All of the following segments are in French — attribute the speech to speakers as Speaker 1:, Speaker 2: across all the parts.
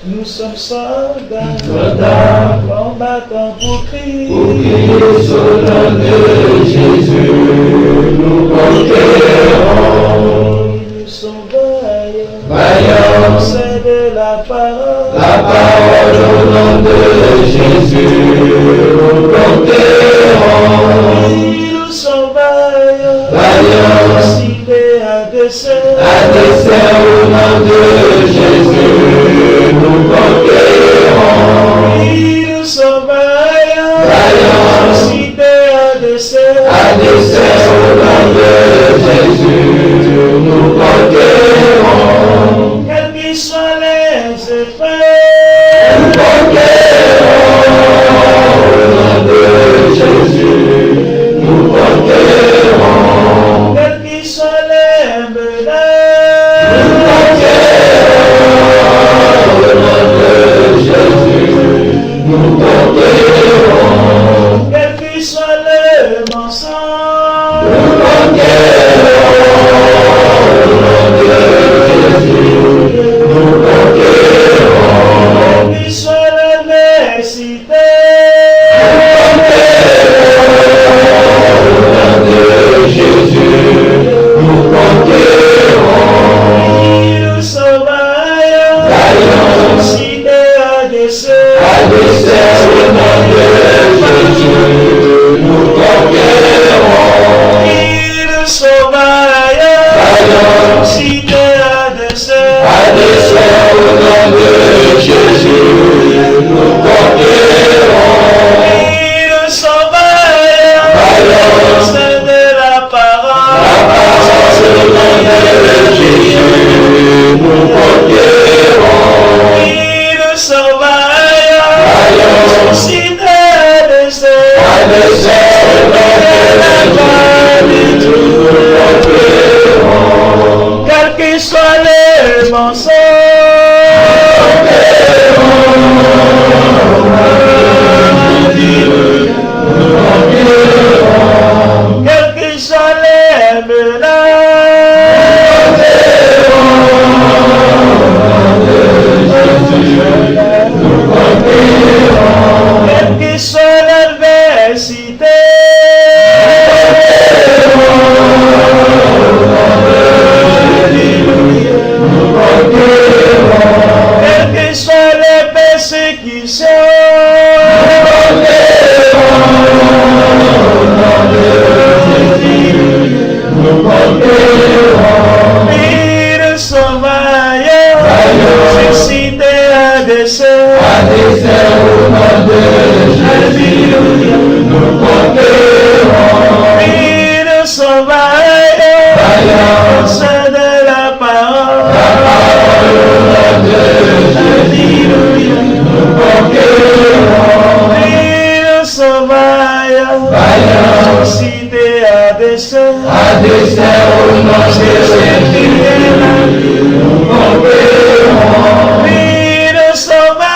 Speaker 1: Nous sommes soldats,
Speaker 2: combattants
Speaker 1: pour crier
Speaker 2: sur le nom de Jésus, nous conquérons.
Speaker 1: Nous sommes vaillants,
Speaker 2: Vaillants,
Speaker 1: c'est de la parole
Speaker 2: au nom de Jésus, nous conquérons.
Speaker 1: Nous sommes vaillants,
Speaker 2: Vaillants,
Speaker 1: cités à dessein
Speaker 2: au nom de Jésus, nous conquérons.
Speaker 1: Nous sommes vaillants,
Speaker 2: Vaillants,
Speaker 1: cités à dessein
Speaker 2: au nom de Jésus, nous conquérons.
Speaker 1: Quels qu'ils soient les effets,
Speaker 2: Nous conquérons au nom de Jésus, nous conquérons.
Speaker 1: quels qu'ils soient les menaces,
Speaker 2: Nous conquérons au nom de Jésus, nous conquérons.
Speaker 1: quels qu'ils soient les mensonges,
Speaker 2: Nous conquérons au nom de Jésus, nous conquérons.
Speaker 1: quels qu'ils soient l'adversité,
Speaker 2: Jésus, nous conquérons.
Speaker 1: nous sommes vaillants,
Speaker 2: Vaillants,
Speaker 1: cités à dessein
Speaker 2: au nom de Jésus, nous conquérons.
Speaker 1: Nous sommes vaillants,
Speaker 2: Vaillants,
Speaker 1: cités à dessein
Speaker 2: au nom de Jésus, nous conquérons.
Speaker 1: Nous sommes vaillants,
Speaker 2: Vaillants,
Speaker 1: c'est de la parole
Speaker 2: au nom de Jésus, nous conquérons.
Speaker 1: Nous sommes vaillants,
Speaker 2: Vaillants,
Speaker 1: cités à dessein quels qu'ils soient les mensonges, quels qu'ils soient les menaces, quelle qu'ils soient l'adversité, quelles qu'ils soient les persécutions, nous sommes vaillants, cités à dessein
Speaker 2: au nom de Jésus, nous conquérons.
Speaker 1: nous sommes vaillants, c'est de la parole
Speaker 2: Nous conquérons.
Speaker 1: nous sommes vaillants, cités à dessein
Speaker 2: au nom de Jésus, nous conquérons.
Speaker 1: nous sommes vaillants.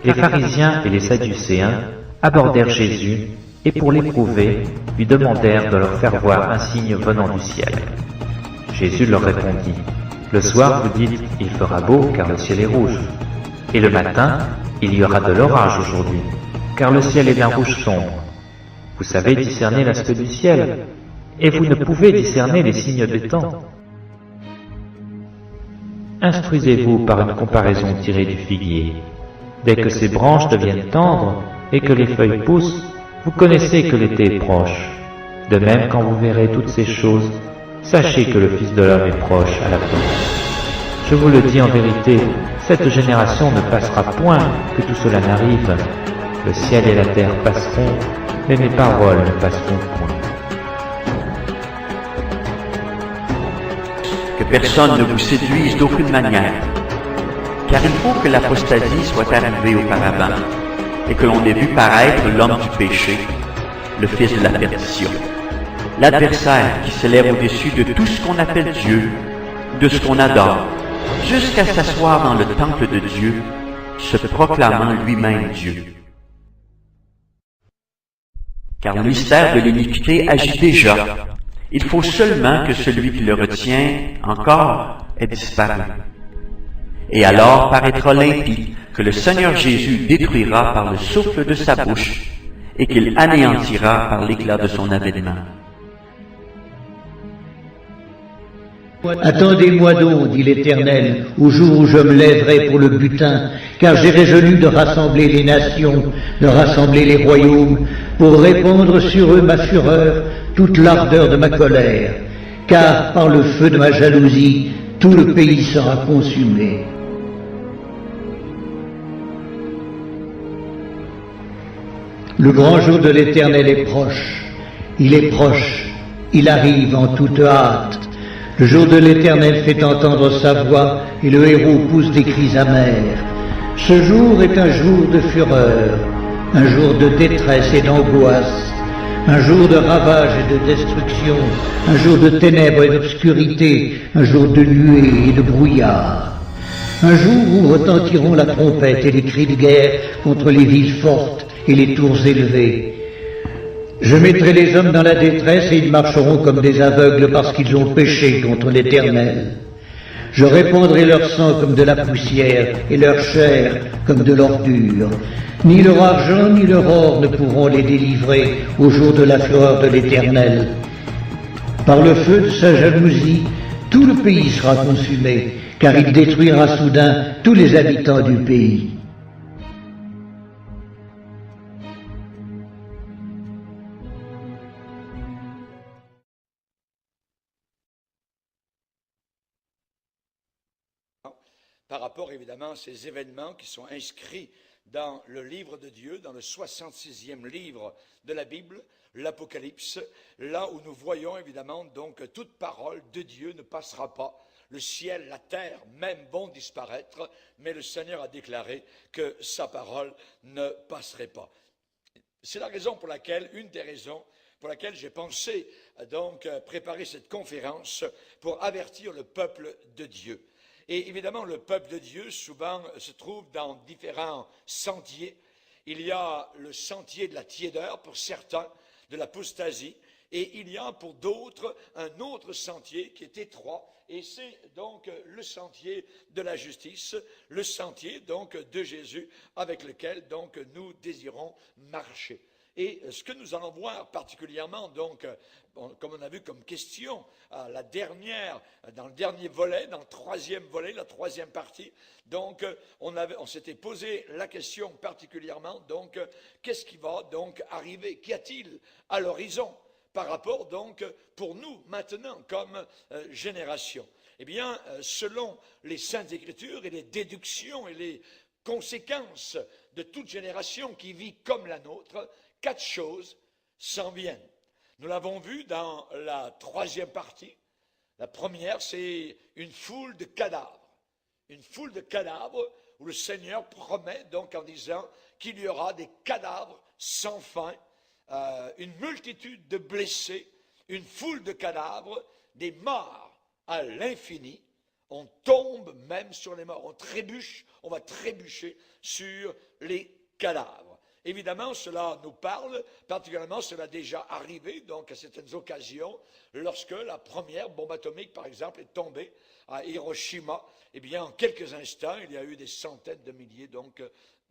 Speaker 3: Les pharisiens et les sadducéens abordèrent Jésus et pour l'éprouver, lui demandèrent de leur faire voir un signe venant du ciel. Jésus leur répondit, le soir vous dites, il fera beau car le ciel est rouge. Et le matin, il y aura de l'orage aujourd'hui, car le ciel est d'un rouge sombre. Vous savez discerner l'aspect du ciel, et vous ne pouvez discerner les signes des temps. Instruisez-vous par une comparaison tirée du figuier. Dès que ses branches deviennent tendres et que les feuilles poussent, vous connaissez que l'été est proche. De même, quand vous verrez toutes ces choses, sachez que le Fils de l'homme est proche à la porte. Je vous le dis en vérité, cette génération ne passera point que tout cela n'arrive. Le ciel et la terre passeront, mais mes paroles ne passeront point.
Speaker 4: Que personne ne vous séduise d'aucune manière, car il faut que l'apostasie soit arrivée auparavant, et que l'on ait vu paraître l'homme du péché, le fils de la perdition, l'adversaire qui s'élève au-dessus de tout ce qu'on appelle Dieu, de ce qu'on adore, jusqu'à s'asseoir dans le temple de Dieu, se proclamant lui-même Dieu. Car le mystère de l'iniquité agit déjà. Il faut seulement que celui qui le retient encore ait disparu. Et alors paraîtra limpide que le Seigneur Jésus détruira par le souffle de sa bouche et qu'il anéantira par l'éclat de son avènement.
Speaker 5: Attendez-moi donc, dit l'Éternel, au jour où je me lèverai pour le butin, car j'ai résolu de rassembler les nations, de rassembler les royaumes, pour répandre sur eux ma fureur, toute l'ardeur de ma colère, car par le feu de ma jalousie, tout le pays sera consumé. Le grand jour de l'Éternel est proche, il est proche, il arrive en toute hâte. Le jour de l'Éternel fait entendre sa voix et le héros pousse des cris amers. Ce jour est un jour de fureur, un jour de détresse et d'angoisse, un jour de ravage et de destruction, un jour de ténèbres et d'obscurité, un jour de nuée et de brouillard. Un jour où retentiront la trompette et les cris de guerre contre les villes fortes et les tours élevées. Je mettrai les hommes dans la détresse et ils marcheront comme des aveugles parce qu'ils ont péché contre l'Éternel. Je répandrai leur sang comme de la poussière et leur chair comme de l'ordure. Ni leur argent ni leur or ne pourront les délivrer au jour de la fureur de l'Éternel. Par le feu de sa jalousie, tout le pays sera consumé, car il détruira soudain tous les habitants du pays.
Speaker 6: Par rapport évidemment à ces événements qui sont inscrits dans le livre de Dieu, dans le 66e livre de la Bible, l'Apocalypse, là où nous voyons évidemment donc que toute parole de Dieu ne passera pas. Le ciel, la terre même vont disparaître, mais le Seigneur a déclaré que sa parole ne passerait pas. C'est la raison pour laquelle, une des raisons pour laquelle j'ai pensé donc préparer cette conférence pour avertir le peuple de Dieu. Et évidemment, le peuple de Dieu, souvent, se trouve dans différents sentiers. Il y a le sentier de la tiédeur pour certains, de l'apostasie, et il y a pour d'autres un autre sentier qui est étroit, et c'est donc le sentier de la justice, le sentier donc de Jésus avec lequel donc nous désirons marcher. Et ce que nous allons voir particulièrement, donc, comme on a vu comme question, dans le dernier volet, dans le troisième volet, la troisième partie, donc on s'était posé la question particulièrement, donc, qu'est-ce qui va donc arriver? Qu'y a-t-il à l'horizon par rapport donc pour nous maintenant comme génération? Eh bien, selon les Saintes Écritures et les déductions et les conséquences de toute génération qui vit comme la nôtre, 4 choses s'en viennent. Nous l'avons vu dans la troisième partie. La première, c'est une foule de cadavres. Une foule de cadavres où le Seigneur promet donc en disant qu'il y aura des cadavres sans fin, une multitude de blessés, une foule de cadavres, des morts à l'infini. On tombe même sur les morts, on va trébucher sur les cadavres. Évidemment, cela nous parle, particulièrement cela a déjà arrivé, donc à certaines occasions, lorsque la première bombe atomique, par exemple, est tombée à Hiroshima, eh bien, en quelques instants, il y a eu des centaines de milliers, donc,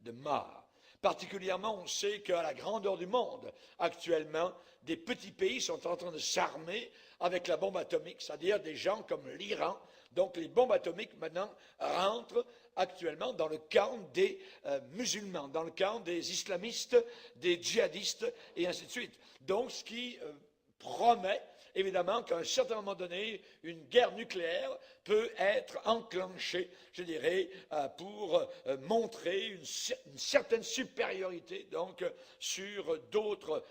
Speaker 6: de morts. Particulièrement, on sait qu'à la grandeur du monde, actuellement, des petits pays sont en train de s'armer avec la bombe atomique, c'est-à-dire des gens comme l'Iran. Donc les bombes atomiques maintenant rentrent actuellement dans le camp des musulmans, dans le camp des islamistes, des djihadistes et ainsi de suite. Donc ce qui promet évidemment qu'à un certain moment donné, une guerre nucléaire peut être enclenchée, je dirais, pour montrer une certaine supériorité donc sur d'autres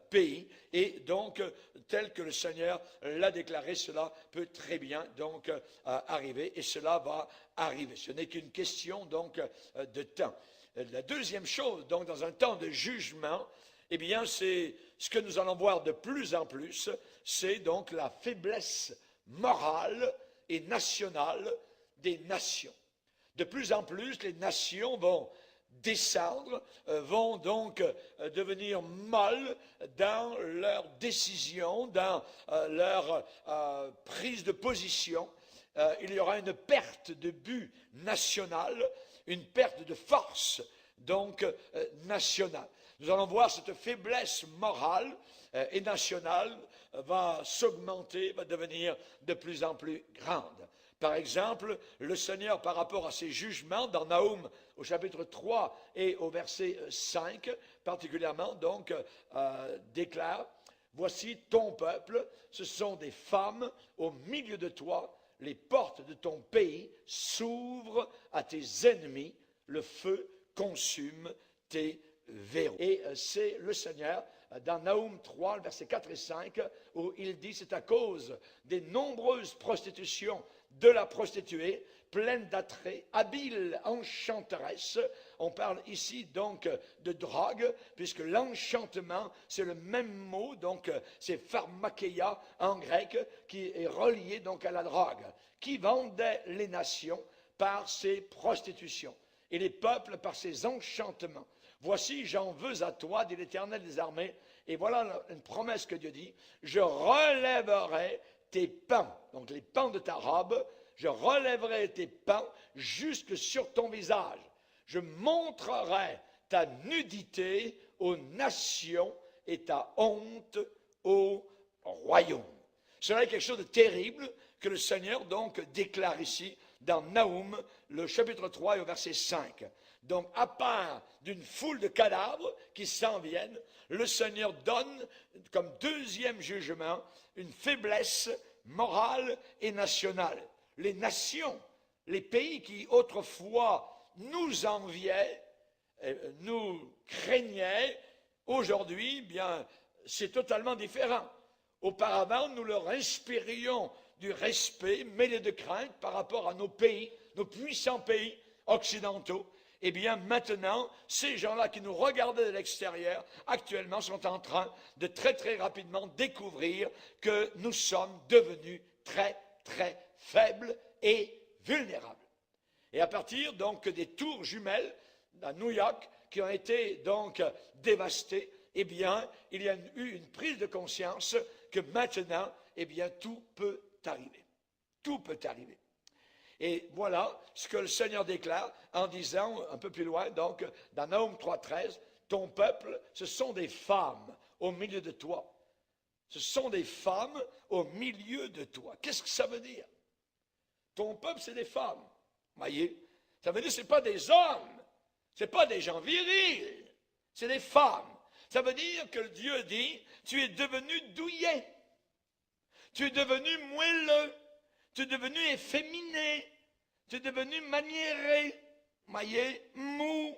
Speaker 6: pays. Et donc, tel que le Seigneur l'a déclaré, cela peut très bien donc arriver, et cela va arriver. Ce n'est qu'une question donc de temps. La deuxième chose, donc dans un temps de jugement, eh bien, c'est ce que nous allons voir de plus en plus, c'est donc la faiblesse morale et nationale des nations. De plus en plus, les nations vont descendre, vont donc devenir molles dans leurs décisions, dans leur prise de position. Il y aura une perte de but national, une perte de force donc nationale. Nous allons voir cette faiblesse morale et nationale va s'augmenter, va devenir de plus en plus grande. Par exemple, le Seigneur, par rapport à ses jugements, dans Naoum, au chapitre 3 et au verset 5, particulièrement, donc, déclare, « Voici ton peuple, ce sont des femmes au milieu de toi, les portes de ton pays s'ouvrent à tes ennemis, le feu consume tes verrous. » Et c'est le Seigneur, dans Naoum 3, verset 4 et 5, où il dit, c'est à cause des nombreuses prostitutions de la prostituée, pleine d'attraits, habile enchanteresse. On parle ici donc de drogue, puisque l'enchantement, c'est le même mot, donc c'est pharmakeia en grec, qui est relié donc à la drogue, qui vendait les nations par ses prostitutions et les peuples par ses enchantements. Voici, j'en veux à toi, dit l'Éternel des armées, et voilà une promesse que Dieu dit, je relèverai tes pans, donc les pans de ta robe, je relèverai tes pans jusque sur ton visage. Je montrerai ta nudité aux nations et ta honte au royaume. Cela est quelque chose de terrible que le Seigneur donc déclare ici dans Naoum, le chapitre 3 et au verset 5. Donc, à part d'une foule de cadavres qui s'en viennent, le Seigneur donne comme deuxième jugement une faiblesse morale et nationale. Les nations, les pays qui autrefois nous enviaient, nous craignaient, aujourd'hui, bien, c'est totalement différent. Auparavant, nous leur inspirions du respect, mêlé de crainte par rapport à nos pays, nos puissants pays occidentaux. Eh bien, maintenant, ces gens-là qui nous regardaient de l'extérieur, actuellement, sont en train de très, très rapidement découvrir que nous sommes devenus très, très faibles et vulnérables. Et à partir, donc, des tours jumelles à New York, qui ont été, donc, dévastées, eh bien, il y a eu une prise de conscience que maintenant, eh bien, tout peut arriver. Tout peut arriver. Et voilà ce que le Seigneur déclare en disant un peu plus loin, donc dans Naoum 3,13, ton peuple, ce sont des femmes au milieu de toi. Ce sont des femmes au milieu de toi. Qu'est-ce que ça veut dire? Ton peuple, c'est des femmes. Voyez? Ça veut dire que ce n'est pas des hommes, ce n'est pas des gens virils, c'est des femmes. Ça veut dire que Dieu dit, tu es devenu douillet, tu es devenu moelleux, tu es devenu efféminé, tu es devenu maniéré, voyez, mou,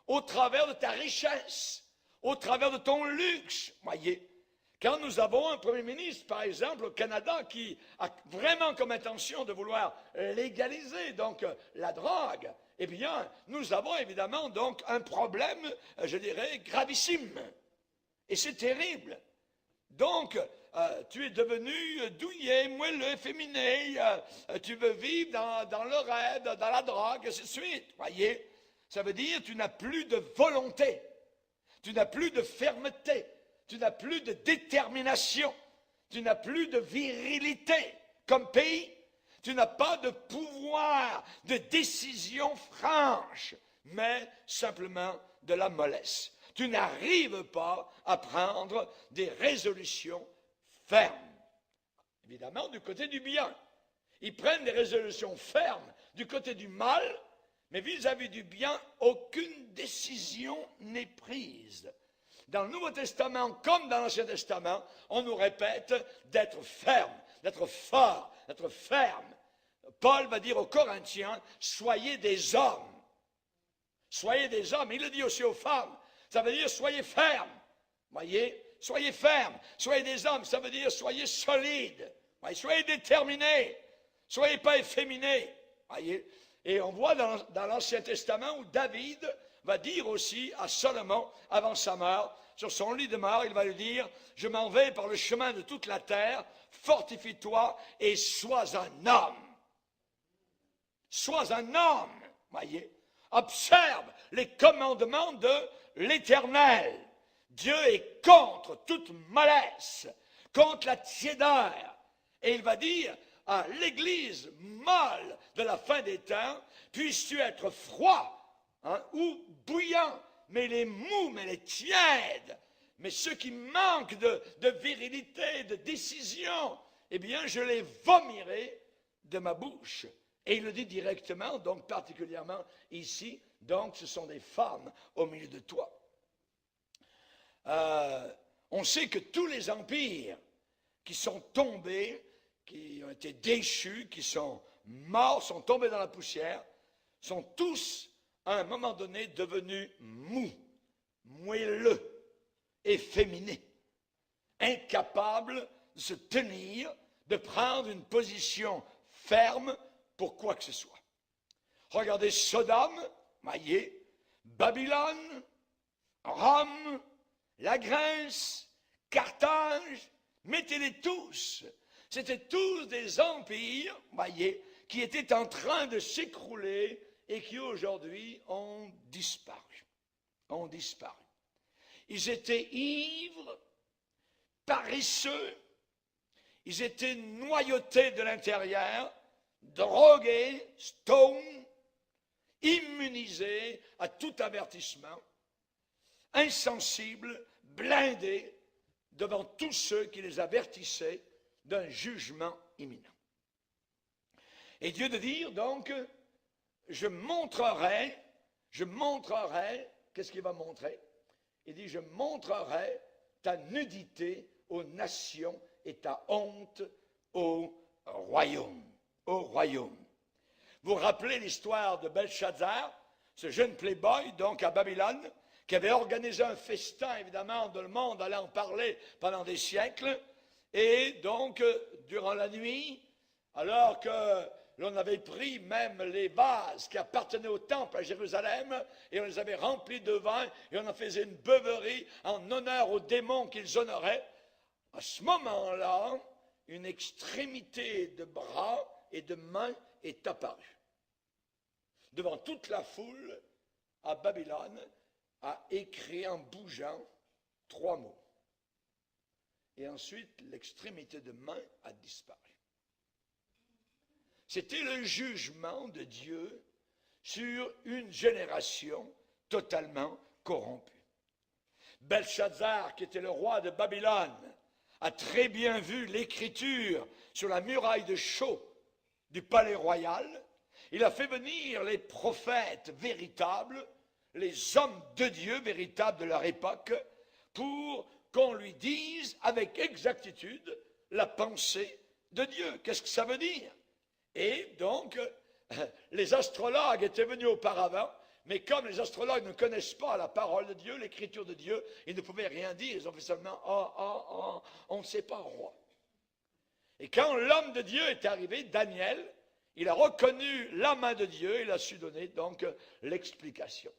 Speaker 6: au travers de ta richesse, au travers de ton luxe, voyez. Quand nous avons un Premier ministre, par exemple, au Canada, qui a vraiment comme intention de vouloir légaliser donc la drogue, eh bien, nous avons évidemment donc un problème, je dirais, gravissime. Et c'est terrible. Donc, tu es devenu douillet, moelleux, efféminé, tu veux vivre dans le rêve, dans la drogue, et ainsi de suite. Voyez, ça veut dire que tu n'as plus de volonté. Tu n'as plus de fermeté. Tu n'as plus de détermination. Tu n'as plus de virilité comme pays. Tu n'as pas de pouvoir de décision franche, mais simplement de la mollesse. Tu n'arrives pas à prendre des résolutions fermes. Évidemment, du côté du bien. Ils prennent des résolutions fermes du côté du mal, mais vis-à-vis du bien, aucune décision n'est prise. Dans le Nouveau Testament, comme dans l'Ancien Testament, on nous répète d'être ferme, d'être fort, d'être ferme. Paul va dire aux Corinthiens, soyez des hommes. Soyez des hommes. Il le dit aussi aux femmes. Ça veut dire soyez fermes. Voyez, soyez fermes. Soyez des hommes. Ça veut dire soyez solides. Voyez, soyez déterminés. Soyez pas efféminés. Voyez. Et on voit dans l'Ancien Testament où David va dire aussi à Salomon, avant sa mort, sur son lit de mort, il va lui dire, je m'en vais par le chemin de toute la terre, fortifie-toi et sois un homme. Sois un homme, voyez. Observe les commandements de l'Éternel. Dieu est contre toute mollesse, contre la tiédeur. Et il va dire à l'Église molle de la fin des temps, puisses-tu être froid ou bouillant, mais les mous, mais les tièdes, mais ceux qui manquent de virilité, de décision, eh bien je les vomirai de ma bouche. Et il le dit directement, donc particulièrement ici, donc ce sont des femmes au milieu de toi. On sait que tous les empires qui sont tombés, qui ont été déchus, qui sont morts, sont tombés dans la poussière, sont tous, à un moment donné, devenus mous, moelleux, efféminés, incapables de se tenir, de prendre une position ferme pour quoi que ce soit. Regardez Sodome, voyez, Babylone, Rome, la Grèce, Carthage, mettez-les tous. C'étaient tous des empires, voyez, qui étaient en train de s'écrouler et qui aujourd'hui ont disparu. Ont disparu. Ils étaient ivres, paresseux, ils étaient noyautés de l'intérieur, drogués, stone, immunisés à tout avertissement, insensibles, blindés devant tous ceux qui les avertissaient d'un jugement imminent. Et Dieu de dire donc, je montrerai, qu'est-ce qu'il va montrer? Il dit, je montrerai ta nudité aux nations et ta honte au royaume. Au royaume. Vous vous rappelez l'histoire de Belshazzar, ce jeune playboy, donc à Babylone, qui avait organisé un festin, évidemment, dont le monde allait en parler pendant des siècles, et donc, durant la nuit, alors que l'on avait pris même les vases qui appartenaient au temple à Jérusalem, et on les avait remplis de vin, et on en faisait une beuverie en honneur aux démons qu'ils honoraient, à ce moment-là, une extrémité de bras et de mains est apparue. Devant toute la foule, à Babylone, a écrit en bougeant 3 mots. Et ensuite, l'extrémité de main a disparu. C'était le jugement de Dieu sur une génération totalement corrompue. Belshazzar, qui était le roi de Babylone, a très bien vu l'écriture sur la muraille de chaux du palais royal. Il a fait venir les prophètes véritables, les hommes de Dieu véritables de leur époque, pour qu'on lui dise avec exactitude la pensée de Dieu. Qu'est-ce que ça veut dire? Et donc, les astrologues étaient venus auparavant, mais comme les astrologues ne connaissent pas la parole de Dieu, l'écriture de Dieu, ils ne pouvaient rien dire. Ils ont fait seulement « on ne sait pas, roi ». Et quand l'homme de Dieu est arrivé, Daniel, il a reconnu la main de Dieu, il a su donner donc l'explication.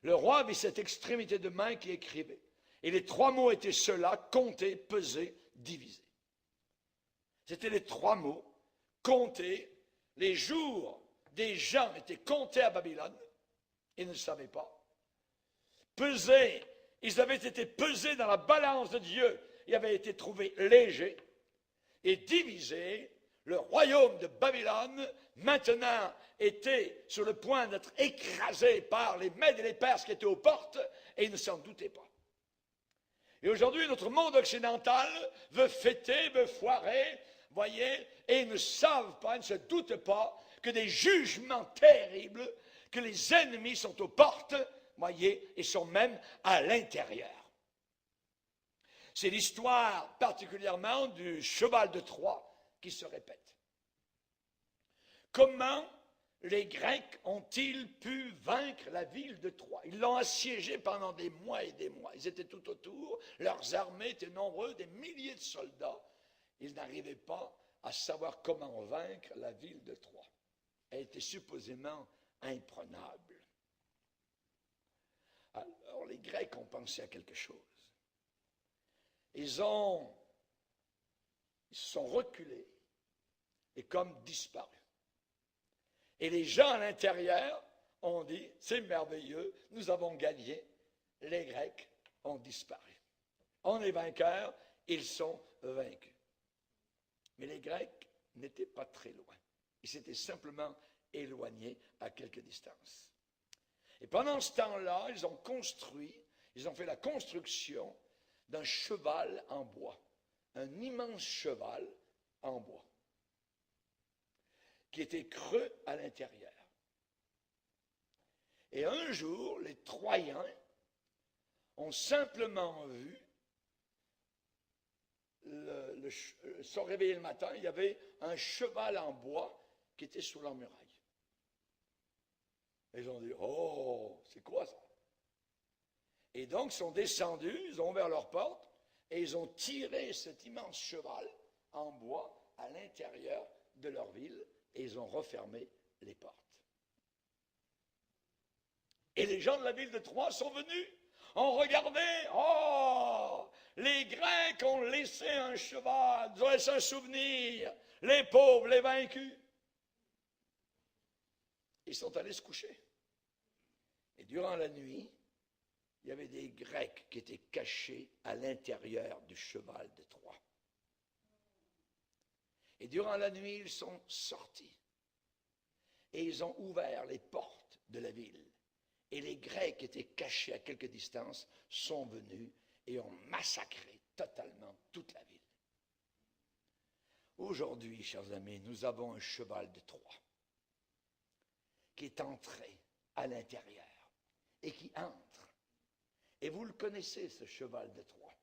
Speaker 6: Le roi vit cette extrémité de main qui écrivait. Et les 3 mots étaient ceux-là, compter, peser, diviser. C'était les 3 mots, compter. Les jours des gens étaient comptés à Babylone, ils ne le savaient pas. pesés, ils avaient été pesés dans la balance de Dieu et avaient été trouvés légers et divisés. Le royaume de Babylone, maintenant, était sur le point d'être écrasé par les Mèdes et les Perses qui étaient aux portes, et ils ne s'en doutaient pas. Et aujourd'hui, notre monde occidental veut fêter, veut foirer, voyez, et ils ne savent pas, ils ne se doutent pas que des jugements terribles, que les ennemis sont aux portes, voyez, et sont même à l'intérieur. C'est l'histoire particulièrement du cheval de Troie qui se répète. Comment les Grecs ont-ils pu vaincre la ville de Troie? Ils l'ont assiégée pendant des mois et des mois. Ils étaient tout autour, leurs armées étaient nombreuses, des milliers de soldats. Ils n'arrivaient pas à savoir comment vaincre la ville de Troie. Elle était supposément imprenable. Alors les Grecs ont pensé à quelque chose. Ils se sont reculés et comme disparus. Et les gens à l'intérieur ont dit, c'est merveilleux, nous avons gagné, les Grecs ont disparu. On est vainqueurs, ils sont vaincus. Mais les Grecs n'étaient pas très loin. Ils s'étaient simplement éloignés à quelque distance. Et pendant ce temps-là, ils ont fait la construction d'un cheval en bois, un immense cheval en bois, qui était creux à l'intérieur. Et un jour, les Troyens ont simplement vu, se réveiller le matin, il y avait un cheval en bois qui était sur leur muraille. Et ils ont dit, oh, c'est quoi ça? Et donc, ils sont descendus, ils ont ouvert leur porte, et ils ont tiré cet immense cheval en bois à l'intérieur de leur ville, et ils ont refermé les portes. Et les gens de la ville de Troie sont venus, ont regardé, oh, les Grecs ont laissé un cheval, ils ont laissé un souvenir, les pauvres, les vaincus. Ils sont allés se coucher. Et durant la nuit, il y avait des Grecs qui étaient cachés à l'intérieur du cheval de Troie. Et durant la nuit, ils sont sortis. Et ils ont ouvert les portes de la ville. Et les Grecs qui étaient cachés à quelque distance sont venus et ont massacré totalement toute la ville. Aujourd'hui, chers amis, nous avons un cheval de Troie qui est entré à l'intérieur et qui entre. Et vous le connaissez, ce cheval de Troie.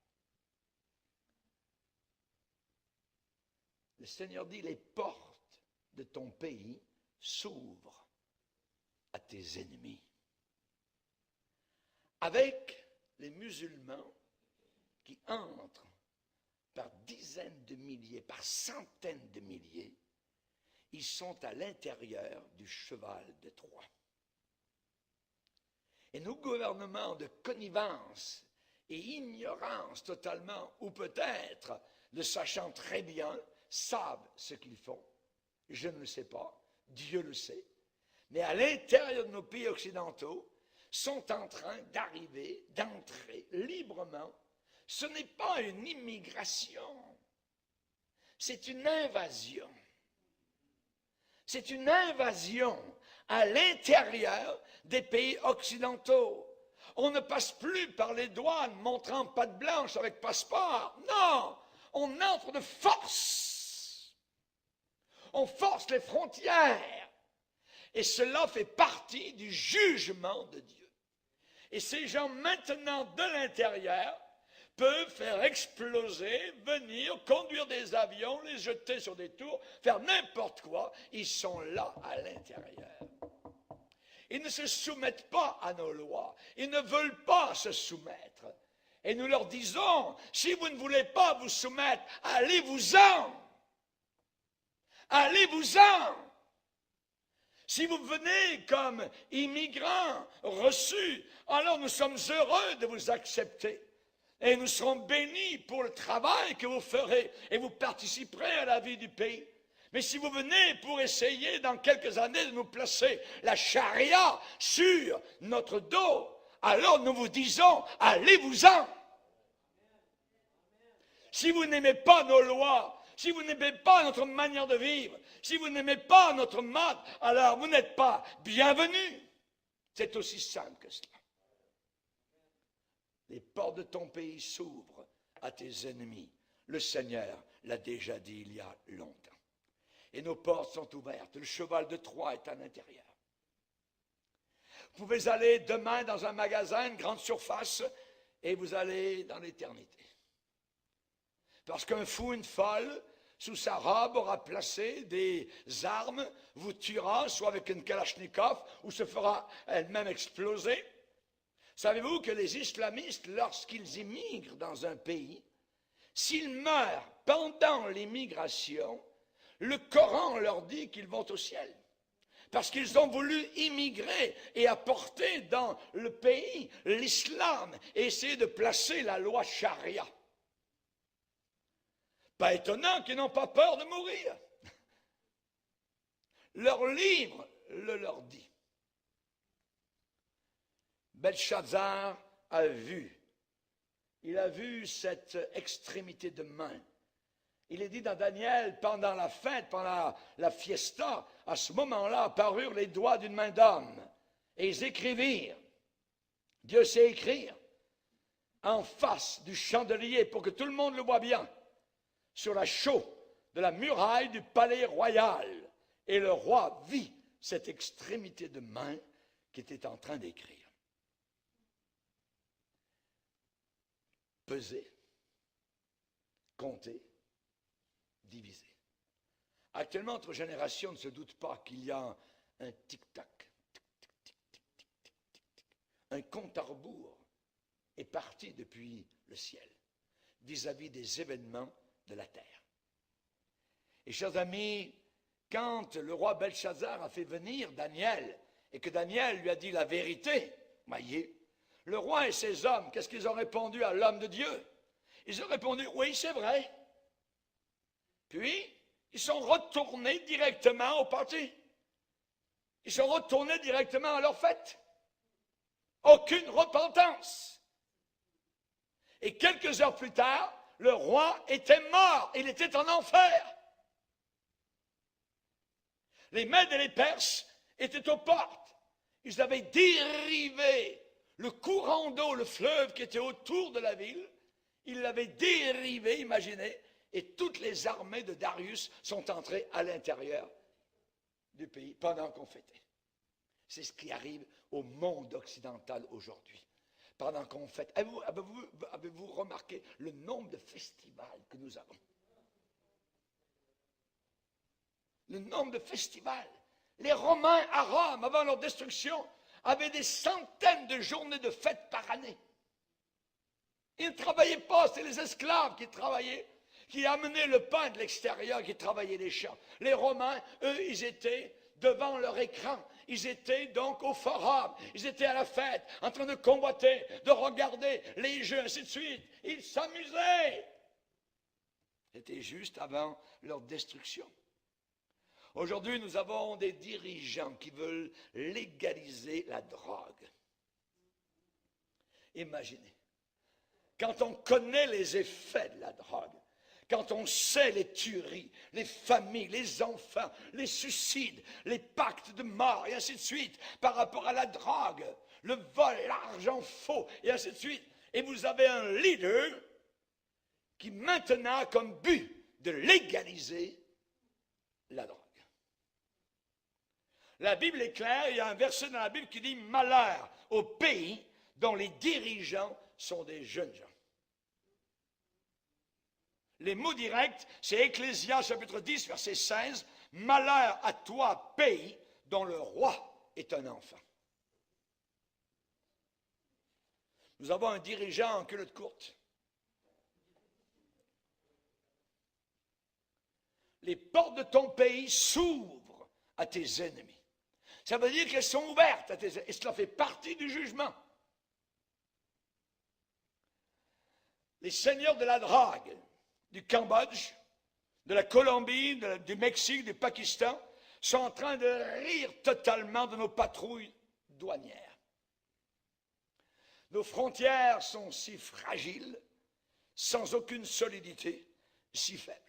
Speaker 6: Le Seigneur dit, les portes de ton pays s'ouvrent à tes ennemis. Avec les musulmans qui entrent par dizaines de milliers, par centaines de milliers, ils sont à l'intérieur du cheval de Troie. Et nos gouvernements de connivence et ignorance totalement, ou peut-être, le sachant très bien, savent ce qu'ils font. Je ne le sais pas, Dieu le sait. Mais à l'intérieur de nos pays occidentaux, sont en train d'arriver, d'entrer librement. Ce n'est pas une immigration, c'est une invasion. C'est une invasion à l'intérieur des pays occidentaux. On ne passe plus par les douanes montrant patte blanche avec passeport. Non, on entre de force. On force les frontières. Et cela fait partie du jugement de Dieu. Et ces gens maintenant de l'intérieur peuvent faire exploser, venir, conduire des avions, les jeter sur des tours, faire n'importe quoi. Ils sont là à l'intérieur. Ils ne se soumettent pas à nos lois. Ils ne veulent pas se soumettre. Et nous leur disons, si vous ne voulez pas vous soumettre, allez-vous-en. Allez-vous-en. Si vous venez comme immigrants reçus, alors nous sommes heureux de vous accepter. Et nous serons bénis pour le travail que vous ferez et vous participerez à la vie du pays. Mais si vous venez pour essayer dans quelques années de nous placer la charia sur notre dos, alors nous vous disons, allez-vous-en. Si vous n'aimez pas nos lois, si vous n'aimez pas notre manière de vivre, si vous n'aimez pas notre mode, alors vous n'êtes pas bienvenus. C'est aussi simple que cela. Les portes de ton pays s'ouvrent à tes ennemis. Le Seigneur l'a déjà dit il y a longtemps. Et nos portes sont ouvertes. Le cheval de Troie est à l'intérieur. Vous pouvez aller demain dans un magasin, une grande surface, et vous allez dans l'éternité. Parce qu'un fou, une folle, sous sa robe aura placé des armes, vous tuera, soit avec une kalachnikov, ou se fera elle-même exploser. Savez-vous que les islamistes, lorsqu'ils immigrent dans un pays, s'ils meurent pendant l'immigration, le Coran leur dit qu'ils vont au ciel. Parce qu'ils ont voulu immigrer et apporter dans le pays l'islam et essayer de placer la loi charia. Pas étonnant qu'ils n'ont pas peur de mourir. Leur livre le leur dit. Belshazzar a vu. Il a vu cette extrémité de main. Il est dit dans Daniel, pendant la fête, pendant la fiesta, à ce moment-là apparurent les doigts d'une main d'homme. Et ils écrivirent. Dieu sait écrire. En face du chandelier, pour que tout le monde le voit bien, sur la chaux de la muraille du palais royal. Et le roi vit cette extrémité de main qui était en train d'écrire. Peser, compter, diviser. Actuellement, notre génération ne se doute pas qu'il y a un tic-tac, un compte à rebours est parti depuis le ciel vis-à-vis des événements de la terre. Et chers amis, quand le roi Belshazzar a fait venir Daniel et que Daniel lui a dit la vérité, voyez, le roi et ses hommes, qu'est-ce qu'ils ont répondu à l'homme de Dieu? Ils ont répondu, oui, c'est vrai. Puis, ils sont retournés directement au parti. Ils sont retournés directement à leur fête. Aucune repentance. Et quelques heures plus tard, le roi était mort. Il était en enfer. Les Mèdes et les Perses étaient aux portes. Ils avaient dérivé le courant d'eau, le fleuve qui était autour de la ville. Ils l'avaient dérivé, imaginez, et toutes les armées de Darius sont entrées à l'intérieur du pays pendant qu'on fêtait. C'est ce qui arrive au monde occidental aujourd'hui. Pendant qu'on fête. Avez-vous remarqué le nombre de festivals que nous avons? Le nombre de festivals. Les Romains à Rome, avant leur destruction, avaient des centaines de journées de fêtes par année. Ils ne travaillaient pas, c'était les esclaves qui travaillaient, qui amenaient le pain de l'extérieur, qui travaillaient les champs. Les Romains, eux, ils étaient devant leur écran. Ils étaient donc au forum, ils étaient à la fête, en train de convoiter, de regarder les jeux, ainsi de suite. Ils s'amusaient. C'était juste avant leur destruction. Aujourd'hui, nous avons des dirigeants qui veulent légaliser la drogue. Imaginez, quand on connaît les effets de la drogue, quand on sait les tueries, les familles, les enfants, les suicides, les pactes de mort, et ainsi de suite, par rapport à la drogue, le vol, l'argent faux, et ainsi de suite. Et vous avez un leader qui maintenant a comme but de légaliser la drogue. La Bible est claire, il y a un verset dans la Bible qui dit « Malheur au pays dont les dirigeants sont des jeunes gens ». Les mots directs, c'est Ecclésias chapitre 10, verset 16. « Malheur à toi, pays, dont le roi est un enfant. » Nous avons un dirigeant en culotte courte. Les portes de ton pays s'ouvrent à tes ennemis. Ça veut dire qu'elles sont ouvertes à tes ennemis. Et cela fait partie du jugement. Les seigneurs de la drogue, du Cambodge, de la Colombie, du Mexique, du Pakistan, sont en train de rire totalement de nos patrouilles douanières. nos frontières sont si fragiles, sans aucune solidité, si faibles.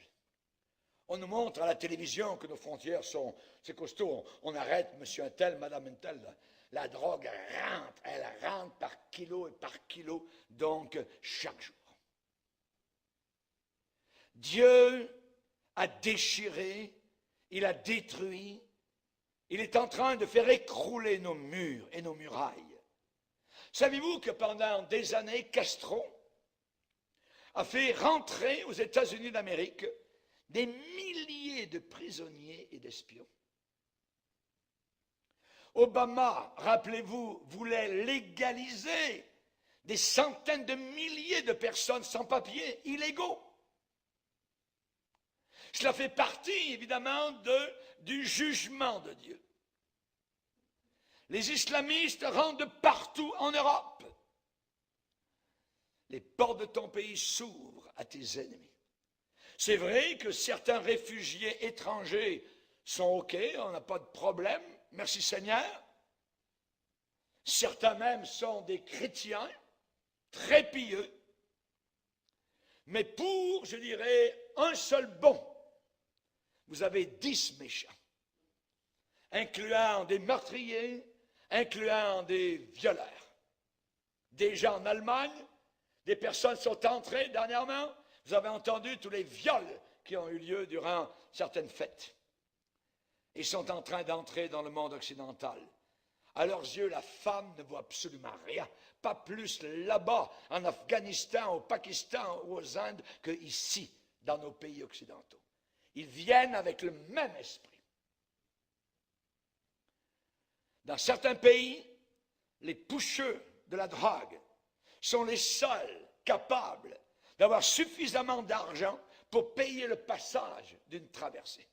Speaker 6: On nous montre à la télévision que nos frontières sont, c'est costaud, on arrête monsieur un tel, madame un tel. La drogue elle rentre par kilo et par kilo, donc chaque jour. Dieu a déchiré, il a détruit, il est en train de faire écrouler nos murs et nos murailles. Savez-vous que pendant des années, Castro a fait rentrer aux États-Unis d'Amérique des milliers de prisonniers et d'espions? Obama, rappelez-vous, voulait légaliser des centaines de milliers de personnes sans papier, illégaux. Cela fait partie, évidemment, du jugement de Dieu. Les islamistes rentrent partout en Europe. Les portes de ton pays s'ouvrent à tes ennemis. C'est vrai que certains réfugiés étrangers sont OK, on n'a pas de problème, merci Seigneur. Certains même sont des chrétiens, très pieux. Mais pour, je dirais, un seul bon, vous avez 10 méchants, incluant des meurtriers, incluant des violeurs. Déjà en Allemagne, des personnes sont entrées dernièrement, vous avez entendu tous les viols qui ont eu lieu durant certaines fêtes. Ils sont en train d'entrer dans le monde occidental. À leurs yeux, la femme ne vaut absolument rien, pas plus là-bas, en Afghanistan, au Pakistan ou aux Indes, qu'ici, dans nos pays occidentaux. Ils viennent avec le même esprit. Dans certains pays, les pushers de la drogue sont les seuls capables d'avoir suffisamment d'argent pour payer le passage d'une traversée.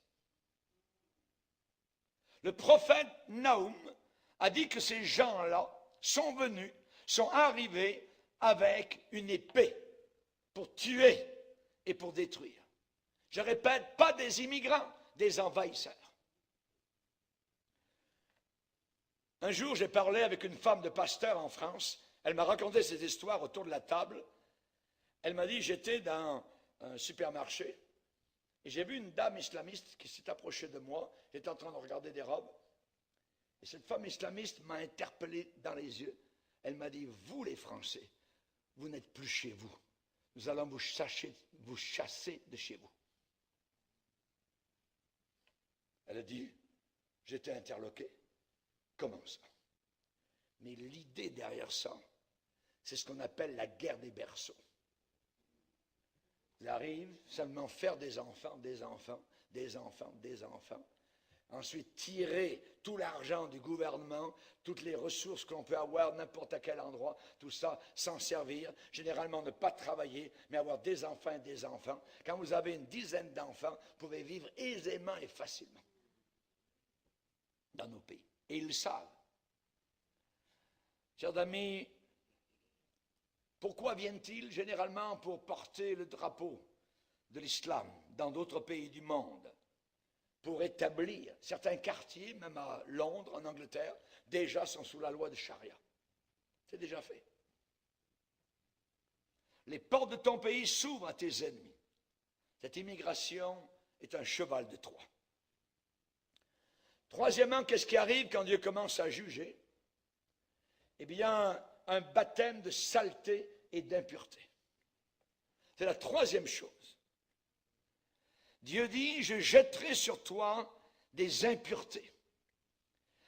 Speaker 6: Le prophète Nahum a dit que ces gens-là sont venus, sont arrivés avec une épée pour tuer et pour détruire. Je répète, pas des immigrants, des envahisseurs. Un jour, j'ai parlé avec une femme de pasteur en France. Elle m'a raconté cette histoire autour de la table. Elle m'a dit, j'étais dans un supermarché et j'ai vu une dame islamiste qui s'est approchée de moi. J'étais en train de regarder des robes. Et cette femme islamiste m'a interpellé dans les yeux. Elle m'a dit, vous les Français, vous n'êtes plus chez vous. Nous allons vous chasser de chez vous. Elle a dit, j'étais interloqué. Comment ça? Mais l'idée derrière ça, c'est ce qu'on appelle la guerre des berceaux. Ils arrivent seulement faire des enfants, des enfants, des enfants, des enfants. Ensuite, tirer tout l'argent du gouvernement, toutes les ressources qu'on peut avoir, n'importe à quel endroit, tout ça, s'en servir. Généralement, ne pas travailler, mais avoir des enfants et des enfants. Quand vous avez une dizaine d'enfants, vous pouvez vivre aisément et facilement dans nos pays. Et ils le savent. Chers amis, pourquoi viennent-ils généralement pour porter le drapeau de l'islam dans d'autres pays du monde? Pour établir certains quartiers, même à Londres, en Angleterre, déjà sont sous la loi de charia. C'est déjà fait. Les portes de ton pays s'ouvrent à tes ennemis. Cette immigration est un cheval de Troie. Troisièmement, qu'est-ce qui arrive quand Dieu commence à juger? Eh bien, un baptême de saleté et d'impureté. C'est la troisième chose. Dieu dit, je jetterai sur toi des impuretés.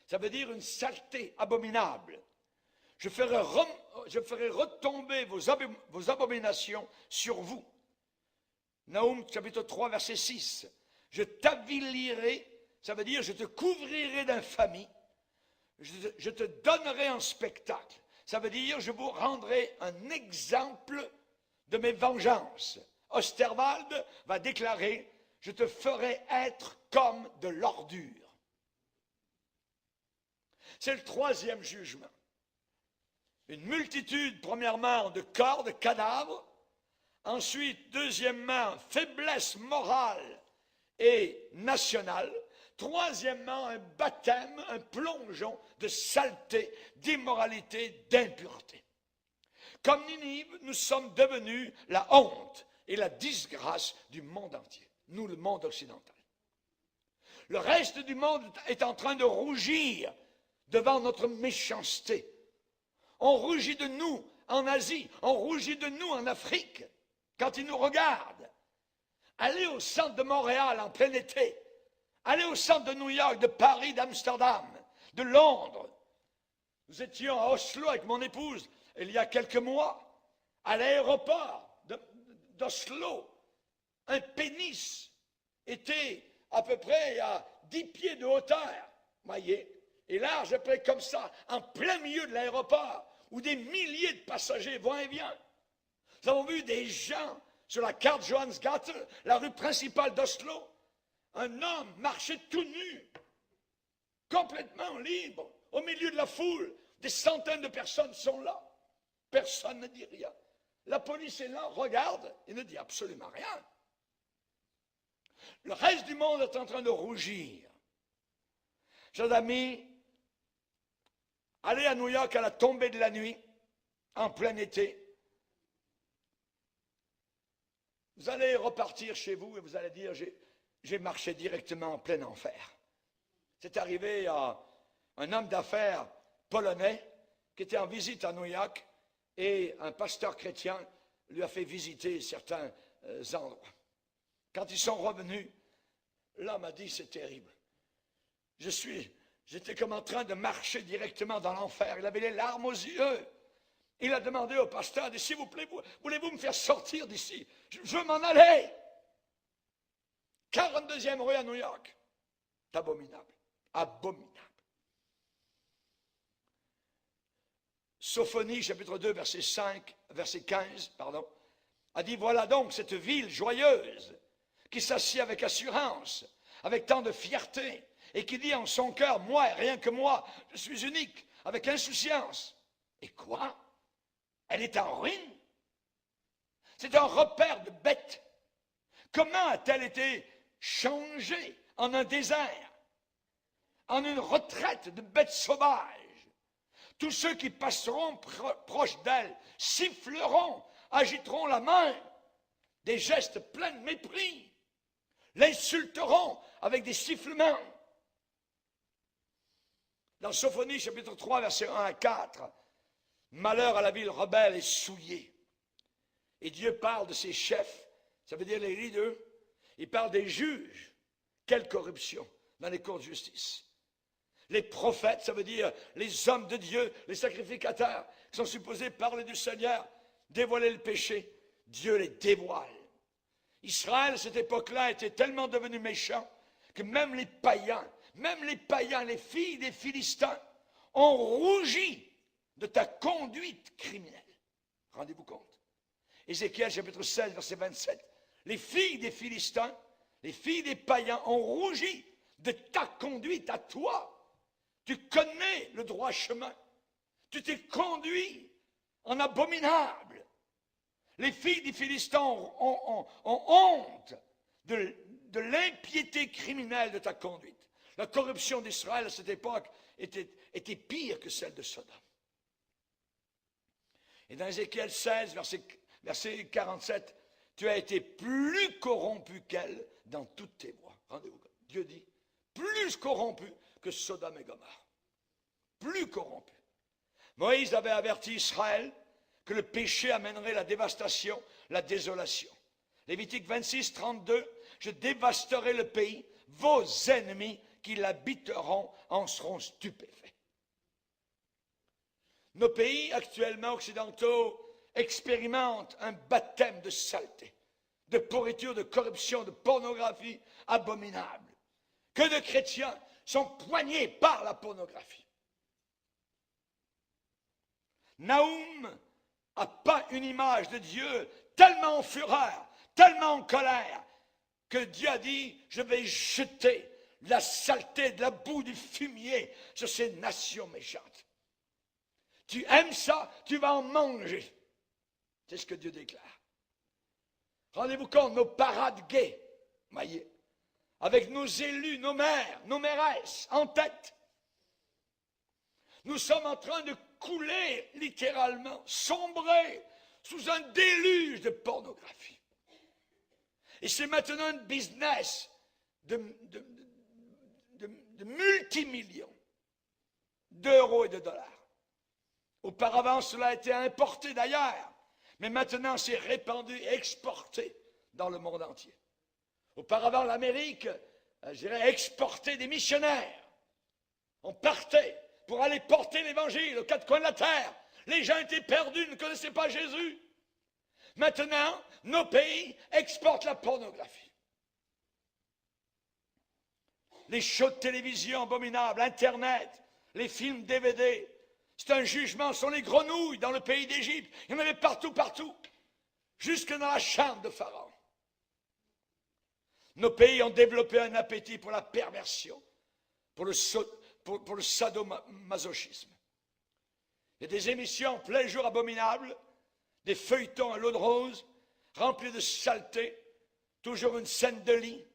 Speaker 6: Ça veut dire une saleté abominable. Je ferai retomber vos abominations sur vous. Nahum chapitre 3, verset 6. Je t'avilirai, ça veut dire je te couvrirai d'infamie. Je te donnerai un spectacle. Ça veut dire je vous rendrai un exemple de mes vengeances. Osterwald va déclarer, je te ferai être comme de l'ordure. C'est le troisième jugement. Une multitude, premièrement, de corps, de cadavres. Ensuite, deuxièmement, faiblesse morale et nationale. Troisièmement, un baptême, un plongeon de saleté, d'immoralité, d'impureté. comme Ninive, nous sommes devenus la honte et la disgrâce du monde entier. Nous, le monde occidental. Le reste du monde est en train de rougir devant notre méchanceté. On rougit de nous en Asie, on rougit de nous en Afrique, quand ils nous regardent. Allez au centre de Montréal en plein été, allez au centre de New York, de Paris, d'Amsterdam, de Londres. Nous étions à Oslo avec mon épouse il y a quelques mois, à l'aéroport d'Oslo. Un pénis était à peu près à 10 pieds de hauteur, voyez, et large à peu près comme ça, en plein milieu de l'aéroport, où des milliers de passagers vont et viennent. Nous avons vu des gens sur la carte Johansgate, la rue principale d'Oslo, un homme marchait tout nu, complètement libre, au milieu de la foule. Des centaines de personnes sont là. Personne ne dit rien. La police est là, regarde, et ne dit absolument rien. Le reste du monde est en train de rougir. Chers amis, allez à New York à la tombée de la nuit, en plein été. Vous allez repartir chez vous et vous allez dire, j'ai marché directement en plein enfer. C'est arrivé à un homme d'affaires polonais qui était en visite à New York et un pasteur chrétien lui a fait visiter certains endroits. Quand ils sont revenus, l'homme a dit, c'est terrible. J'étais comme en train de marcher directement dans l'enfer. Il avait les larmes aux yeux. Il a demandé au pasteur, s'il vous plaît, voulez-vous me faire sortir d'ici? Je veux m'en aller. 42e rue à New York. C'est abominable. Abominable. Sophonie, chapitre 2, verset 15, a dit, voilà donc cette ville joyeuse qui s'assied avec assurance, avec tant de fierté, et qui dit en son cœur, moi, rien que moi, je suis unique, avec insouciance. Et quoi? Elle est en ruine. C'est un repère de bêtes. Comment a-t-elle été changée en un désert, en une retraite de bêtes sauvages? Tous ceux qui passeront proche d'elle siffleront, agiteront la main, des gestes pleins de mépris, l'insulteront avec des sifflements. Dans Sophonie, chapitre 3, versets 1 à 4, malheur à la ville rebelle et souillée. Et Dieu parle de ses chefs, ça veut dire les leaders. Il parle des juges. Quelle corruption dans les cours de justice. Les prophètes, ça veut dire les hommes de Dieu, les sacrificateurs, qui sont supposés parler du Seigneur, dévoiler le péché. Dieu les dévoile. Israël, à cette époque-là, était tellement devenu méchant que même les païens, les filles des Philistins, ont rougi de ta conduite criminelle. Rendez-vous compte. Ézéchiel, chapitre 16, verset 27. Les filles des Philistins, les filles des païens ont rougi de ta conduite à toi. Tu connais le droit chemin. Tu t'es conduit en abominable. Les filles des Philistins ont honte de l'impiété criminelle de ta conduite. La corruption d'Israël à cette époque était pire que celle de Sodome. Et dans Ézéchiel 16, verset 47, tu as été plus corrompu qu'elle dans toutes tes voies. Rendez-vous compte. Dieu dit, plus corrompu que Sodome et Gomorrhe. Plus corrompu. Moïse avait averti Israël que le péché amènerait la dévastation, la désolation. Lévitique 26, 32, je dévasterai le pays, vos ennemis qui l'habiteront en seront stupéfaits. Nos pays actuellement occidentaux expérimentent un baptême de saleté, de pourriture, de corruption, de pornographie abominable. Que de chrétiens sont poignés par la pornographie. Nahum a peint une image de Dieu tellement en fureur, tellement en colère, que Dieu a dit, je vais jeter la saleté, de la boue, du fumier sur ces nations méchantes. Tu aimes ça, tu vas en manger. C'est ce que Dieu déclare. Rendez-vous compte, nos parades gays, voyez, avec nos élus, nos maires, nos mairesses en tête. Nous sommes en train de couler littéralement, sombrer sous un déluge de pornographie. Et c'est maintenant un business de multimillions d'euros et de dollars. Auparavant, cela a été importé d'ailleurs, mais maintenant c'est répandu et exporté dans le monde entier. Auparavant, l'Amérique, je dirais, exportait des missionnaires. On partait pour aller porter l'évangile aux quatre coins de la terre. Les gens étaient perdus, ne connaissaient pas Jésus. Maintenant, nos pays exportent la pornographie. Les shows de télévision abominables, Internet, les films DVD, c'est un jugement sur les grenouilles dans le pays d'Égypte. Il y en avait partout, partout, jusque dans la chambre de Pharaon. Nos pays ont développé un appétit pour la perversion, pour le sadomasochisme. Il y a des émissions en plein jour abominables, des feuilletons à l'eau de rose, remplis de saleté, toujours une scène de lit.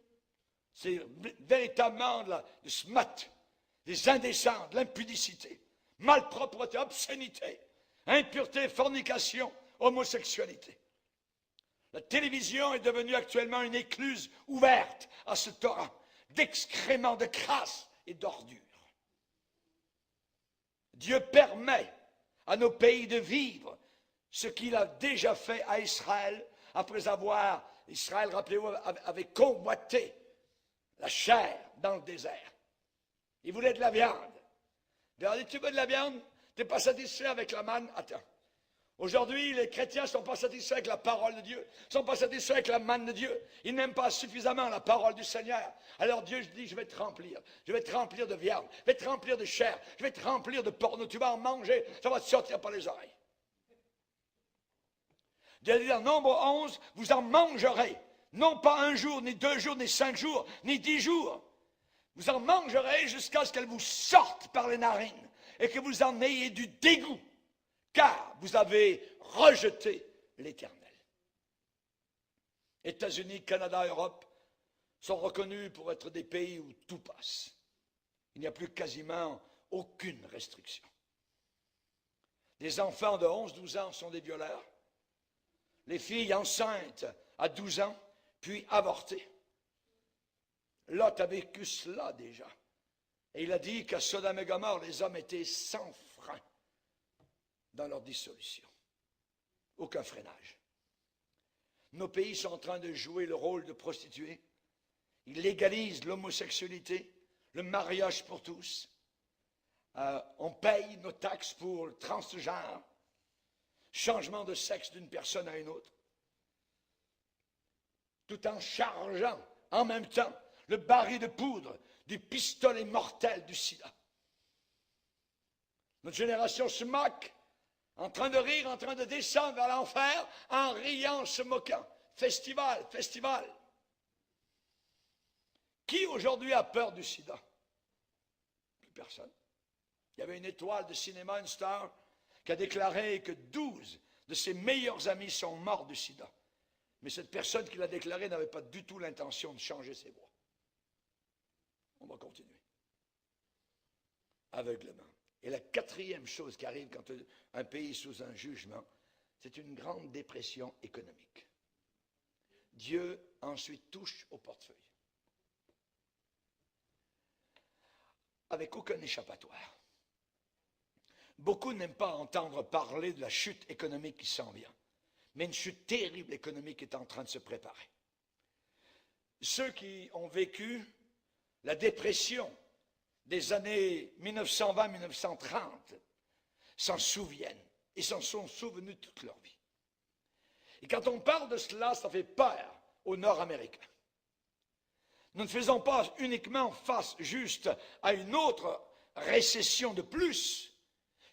Speaker 6: C'est véritablement de smut, des indécents, de l'impudicité, malpropreté, obscénité, impureté, fornication, homosexualité. La télévision est devenue actuellement une écluse ouverte à ce torrent d'excréments, de crasse et d'ordures. Dieu permet à nos pays de vivre ce qu'il a déjà fait à Israël, après avoir, Israël, rappelez-vous, avait convoité la chair dans le désert. Il voulait de la viande. Regardez, tu veux de la viande? Tu n'es pas satisfait avec la manne? Attends. Aujourd'hui, les chrétiens ne sont pas satisfaits avec la parole de Dieu, ne sont pas satisfaits avec la manne de Dieu. Ils n'aiment pas suffisamment la parole du Seigneur. Alors Dieu dit, je vais te remplir. Je vais te remplir de viande, je vais te remplir de chair, je vais te remplir de porno. Tu vas en manger, ça va te sortir par les oreilles. Dieu dit dans Nombre 11, vous en mangerez. Non pas un jour, ni 2 jours, ni 5 jours, ni 10 jours. Vous en mangerez jusqu'à ce qu'elle vous sorte par les narines et que vous en ayez du dégoût. Car vous avez rejeté l'Éternel. États-Unis, Canada, Europe sont reconnus pour être des pays où tout passe. Il n'y a plus quasiment aucune restriction. Les enfants de 11-12 ans sont des violeurs. Les filles enceintes à 12 ans, puis avortées. Lot a vécu cela déjà. Et il a dit qu'à Sodome et Gomorrhe, les hommes étaient sans frein dans leur dissolution. Aucun freinage. Nos pays sont en train de jouer le rôle de prostituées. Ils légalisent l'homosexualité, le mariage pour tous. On paye nos taxes pour le transgenre, changement de sexe d'une personne à une autre, tout en chargeant en même temps le baril de poudre du pistolet mortel du sida. Notre génération se moque, en train de rire, en train de descendre vers l'enfer, en riant, se moquant. Festival, festival. Qui aujourd'hui a peur du sida? Plus personne. Il y avait une étoile de cinéma, une star, qui a déclaré que 12 de ses meilleurs amis sont morts du sida. Mais cette personne qui l'a déclaré n'avait pas du tout l'intention de changer ses voix. On va continuer. Aveuglement. Et la 4e chose qui arrive quand un pays est sous un jugement, c'est une grande dépression économique. Dieu ensuite touche au portefeuille. Avec aucun échappatoire. Beaucoup n'aiment pas entendre parler de la chute économique qui s'en vient. Mais une chute terrible économique est en train de se préparer. Ceux qui ont vécu la dépression des années 1920-1930 s'en souviennent et s'en sont souvenus toute leur vie. Et quand on parle de cela, ça fait peur aux Nord-Américains. Nous ne faisons pas uniquement face juste à une autre récession de plus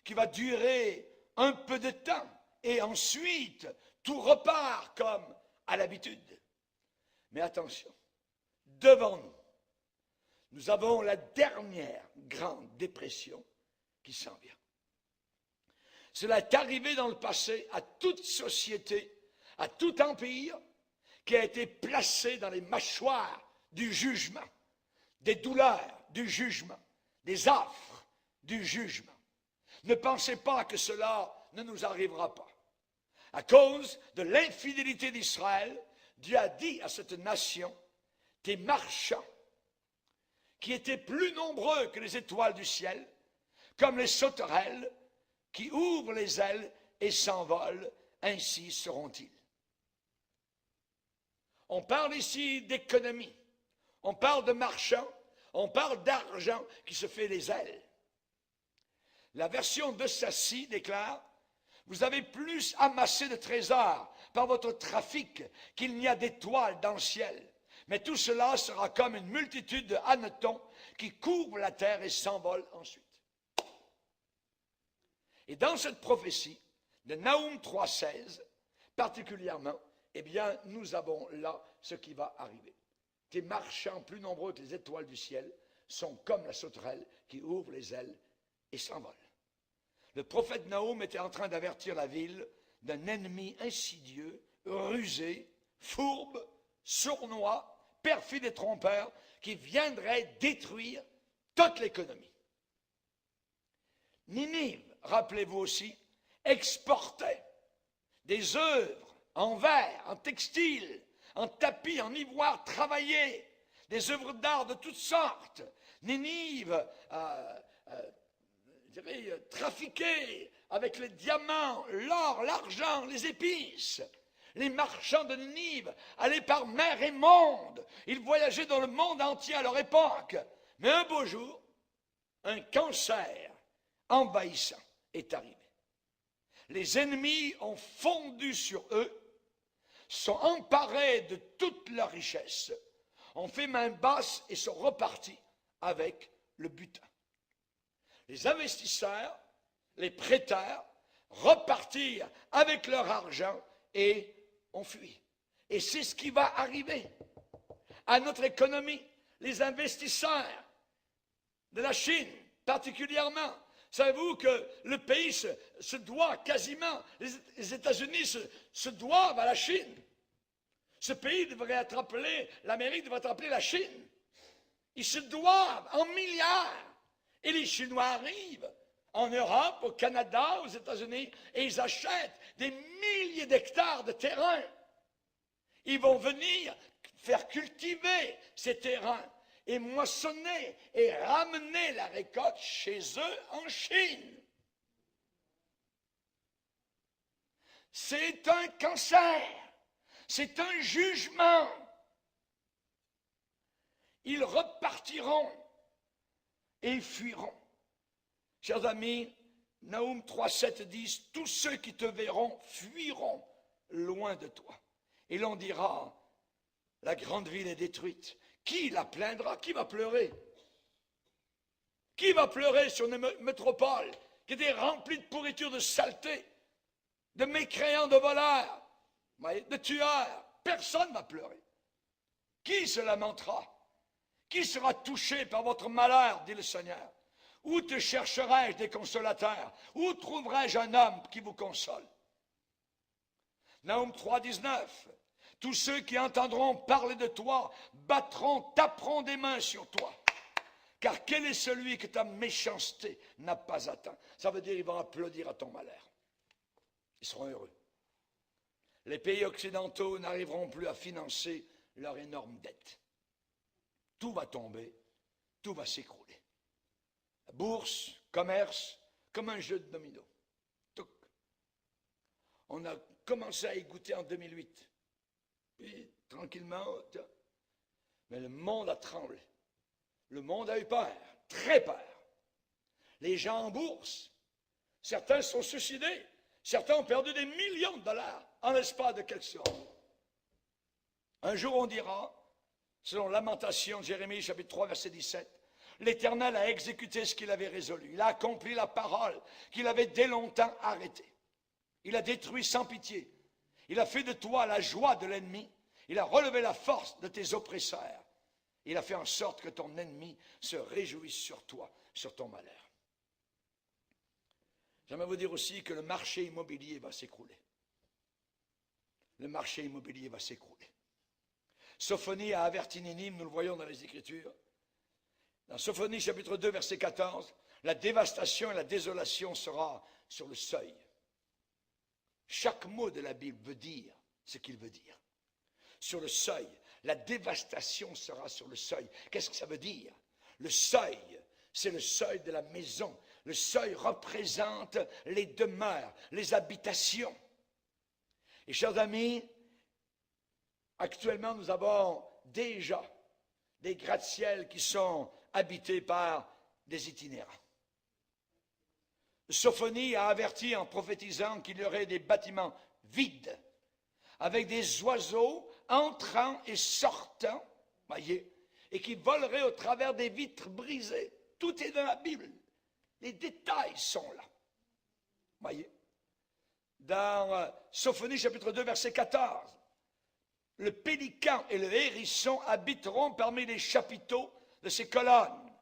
Speaker 6: qui va durer un peu de temps et ensuite tout repart comme à l'habitude. Mais attention, devant nous, nous avons la dernière grande dépression qui s'en vient. Cela est arrivé dans le passé à toute société, à tout empire qui a été placé dans les mâchoires du jugement, des douleurs du jugement, des affres du jugement. Ne pensez pas que cela ne nous arrivera pas. À cause de l'infidélité d'Israël, Dieu a dit à cette nation, tes marchands, qui étaient plus nombreux que les étoiles du ciel, comme les sauterelles, qui ouvrent les ailes et s'envolent, ainsi seront-ils. On parle ici d'économie, on parle de marchands, on parle d'argent qui se fait les ailes. La version de Sassy déclare, vous avez plus amassé de trésors par votre trafic qu'il n'y a d'étoiles dans le ciel. Mais tout cela sera comme une multitude de hannetons qui couvrent la terre et s'envolent ensuite. Et dans cette prophétie de Naoum 3,16, particulièrement, eh bien, nous avons là ce qui va arriver. Tes marchands plus nombreux que les étoiles du ciel sont comme la sauterelle qui ouvre les ailes et s'envole. Le prophète Naoum était en train d'avertir la ville d'un ennemi insidieux, rusé, fourbe, sournois, perfide et trompeur, qui viendrait détruire toute l'économie. Ninive, rappelez-vous aussi, exportait des œuvres en verre, en textile, en tapis, en ivoire travaillé, des œuvres d'art de toutes sortes. Ninive trafiquait avec les diamants, l'or, l'argent, les épices. Les marchands de Ninive allaient par mer et monde. Ils voyageaient dans le monde entier à leur époque. Mais un beau jour, un cancer envahissant est arrivé. Les ennemis ont fondu sur eux, sont emparés de toute leur richesse, ont fait main basse et sont repartis avec le butin. Les investisseurs, les prêteurs, repartirent avec leur argent et ont fui. Et c'est ce qui va arriver à notre économie. Les investisseurs de la Chine, particulièrement, savez-vous que le pays se doit quasiment, les États-Unis se doivent à la Chine. Ce pays devrait être appelé, l'Amérique devrait être appelée la Chine. Ils se doivent en milliards. Et les Chinois arrivent en Europe, au Canada, aux États-Unis, et ils achètent des milliers d'hectares de terrain. Ils vont venir faire cultiver ces terrains et moissonner et ramener la récolte chez eux en Chine. C'est un cancer, c'est un jugement. Ils repartiront et fuiront. Chers amis, Naoum 3,7 dit, tous ceux qui te verront fuiront loin de toi. Et l'on dira, la grande ville est détruite. Qui la plaindra? Qui va pleurer? Qui va pleurer sur une métropole qui était remplie de pourriture, de saleté, de mécréants, de voleurs, de tueurs? Personne ne va pleurer. Qui se lamentera? Qui sera touché par votre malheur, dit le Seigneur? Où te chercherai-je des consolateurs? Où trouverai-je un homme qui vous console? Naoum 3,19. Tous ceux qui entendront parler de toi taperont des mains sur toi. Car quel est celui que ta méchanceté n'a pas atteint? Ça veut dire qu'ils vont applaudir à ton malheur. Ils seront heureux. Les pays occidentaux n'arriveront plus à financer leur énorme dette. Tout va tomber, tout va s'écrouler. La bourse, commerce, comme un jeu de domino. Touc. On a commencé à y goûter en 2008. Puis, tranquillement, mais le monde a tremblé. Le monde a eu peur, très peur. Les gens en bourse, certains sont suicidés, certains ont perdu des millions de dollars en l'espace de quelques secondes. Un jour, on dira, selon Lamentation, Jérémie, chapitre 3, verset 17, l'Éternel a exécuté ce qu'il avait résolu. Il a accompli la parole qu'il avait dès longtemps arrêtée. Il a détruit sans pitié. Il a fait de toi la joie de l'ennemi. Il a relevé la force de tes oppresseurs. Il a fait en sorte que ton ennemi se réjouisse sur toi, sur ton malheur. J'aimerais vous dire aussi que le marché immobilier va s'écrouler. Le marché immobilier va s'écrouler. Sophonie a averti Ninive, nous le voyons dans les Écritures. Dans Sophonie chapitre 2, verset 14, la dévastation et la désolation sera sur le seuil. Chaque mot de la Bible veut dire ce qu'il veut dire. Sur le seuil, la dévastation sera sur le seuil. Qu'est-ce que ça veut dire? Le seuil, c'est le seuil de la maison. Le seuil représente les demeures, les habitations. Et chers amis, actuellement nous avons déjà des gratte-ciels qui sont habités par des itinérants. Sophonie a averti en prophétisant qu'il y aurait des bâtiments vides, avec des oiseaux entrant et sortant, voyez, et qui voleraient au travers des vitres brisées. Tout est dans la Bible. Les détails sont là. Voyez. Dans Sophonie chapitre 2, verset 14, le pélican et le hérisson habiteront parmi les chapiteaux de ces colonnes.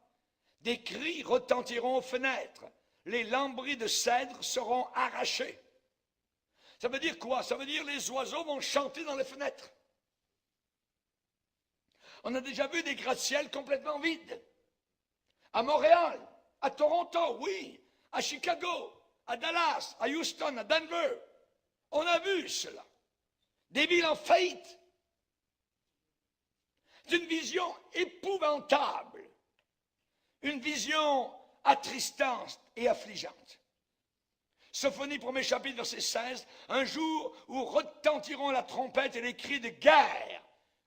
Speaker 6: Des cris retentiront aux fenêtres. Les lambris de cèdre seront arrachés. Ça veut dire quoi? Ça veut dire que les oiseaux vont chanter dans les fenêtres. On a déjà vu des gratte-ciels complètement vides. À Montréal, à Toronto, oui, à Chicago, à Dallas, à Houston, à Denver. On a vu cela. Des villes en faillite. C'est une vision épouvantable. Une vision attristante et affligeante. Sophonie, 1er chapitre, verset 16, un jour où retentiront la trompette et les cris de guerre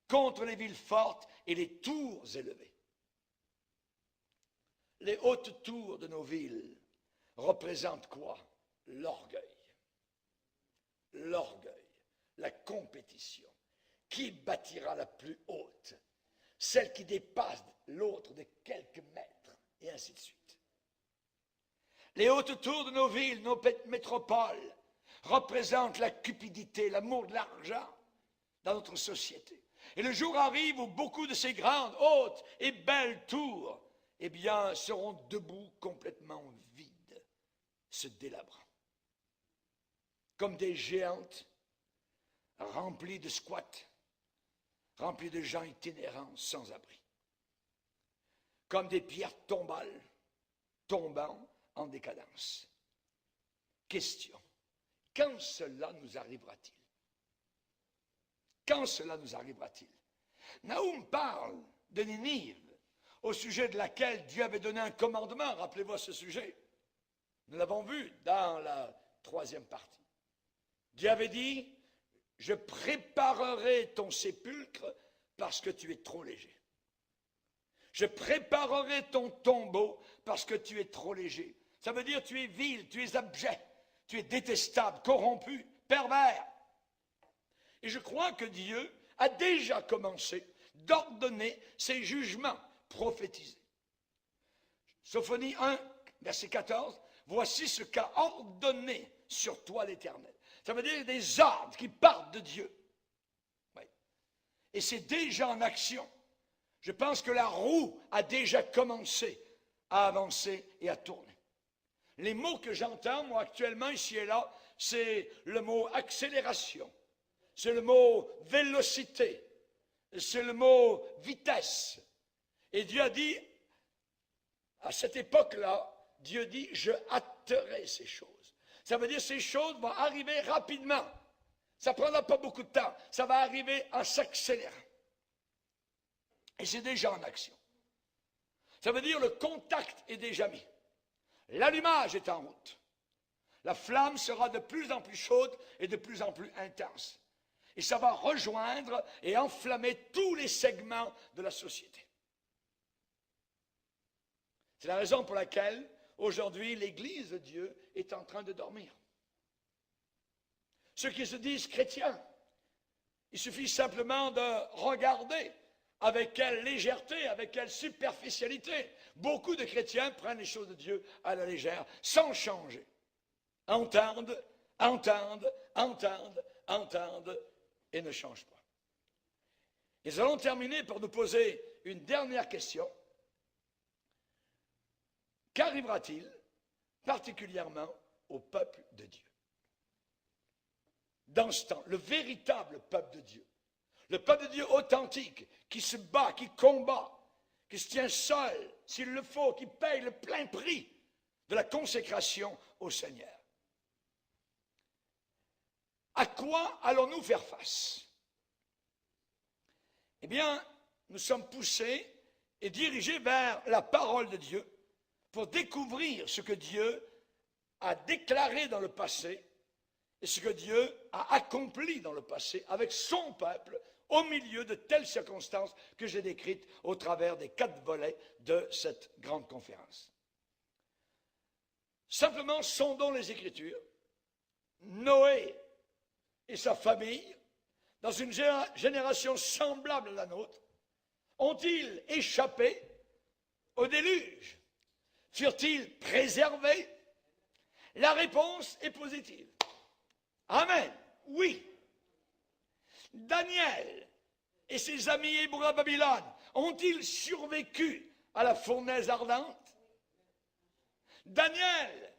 Speaker 6: contre les villes fortes et les tours élevées. Les hautes tours de nos villes représentent quoi? L'orgueil. L'orgueil, la compétition. Qui bâtira la plus haute? Celle qui dépasse l'autre de quelques mètres, et ainsi de suite. Les hautes tours de nos villes, nos métropoles, représentent la cupidité, l'amour de l'argent dans notre société. Et le jour arrive où beaucoup de ces grandes, hautes et belles tours, eh bien, seront debout complètement vides, se délabrant. Comme des géantes remplies de squats, remplies de gens itinérants sans abri. Comme des pierres tombales, tombant en décadence. Question. Quand cela nous arrivera-t-il? Quand cela nous arrivera-t-il? Naoum parle de Ninive, au sujet de laquelle Dieu avait donné un commandement. Rappelez-vous ce sujet. Nous l'avons vu dans la 3e partie. Dieu avait dit, je préparerai ton sépulcre parce que tu es trop léger. Je préparerai ton tombeau parce que tu es trop léger. Ça veut dire tu es vil, tu es abject, tu es détestable, corrompu, pervers. Et je crois que Dieu a déjà commencé d'ordonner ses jugements prophétisés. Sophonie 1, verset 14, voici ce qu'a ordonné sur toi l'Éternel. Ça veut dire des ordres qui partent de Dieu. Oui. Et c'est déjà en action. Je pense que la roue a déjà commencé à avancer et à tourner. Les mots que j'entends, moi, actuellement, ici et là, c'est le mot accélération, c'est le mot vélocité, c'est le mot vitesse. Et Dieu a dit, à cette époque-là, Dieu dit, je hâterai ces choses. Ça veut dire ces choses vont arriver rapidement. Ça ne prendra pas beaucoup de temps. Ça va arriver en s'accélérant. Et c'est déjà en action. Ça veut dire le contact est déjà mis. L'allumage est en route. La flamme sera de plus en plus chaude et de plus en plus intense. Et ça va rejoindre et enflammer tous les segments de la société. C'est la raison pour laquelle, aujourd'hui, l'Église de Dieu est en train de dormir. Ceux qui se disent chrétiens, il suffit simplement de regarder avec quelle légèreté, avec quelle superficialité. Beaucoup de chrétiens prennent les choses de Dieu à la légère, sans changer. Entendent, entendent, entendent, entendent, et ne changent pas. Et nous allons terminer par nous poser une dernière question. Qu'arrivera-t-il particulièrement au peuple de Dieu? Dans ce temps, le véritable peuple de Dieu, le peuple de Dieu authentique, qui se bat, qui combat, qui se tient seul, s'il le faut, qui paye le plein prix de la consécration au Seigneur. À quoi allons-nous faire face? Eh bien, nous sommes poussés et dirigés vers la parole de Dieu pour découvrir ce que Dieu a déclaré dans le passé et ce que Dieu a accompli dans le passé avec son peuple au milieu de telles circonstances que j'ai décrites au travers des 4 volets de cette grande conférence. Simplement, sondons les Écritures. Noé et sa famille, dans une génération semblable à la nôtre, ont-ils échappé au déluge? Furent-ils préservés? La réponse est positive. Amen. Oui. Daniel et ses amis hébreux à Babylone ont-ils survécu à la fournaise ardente? Daniel,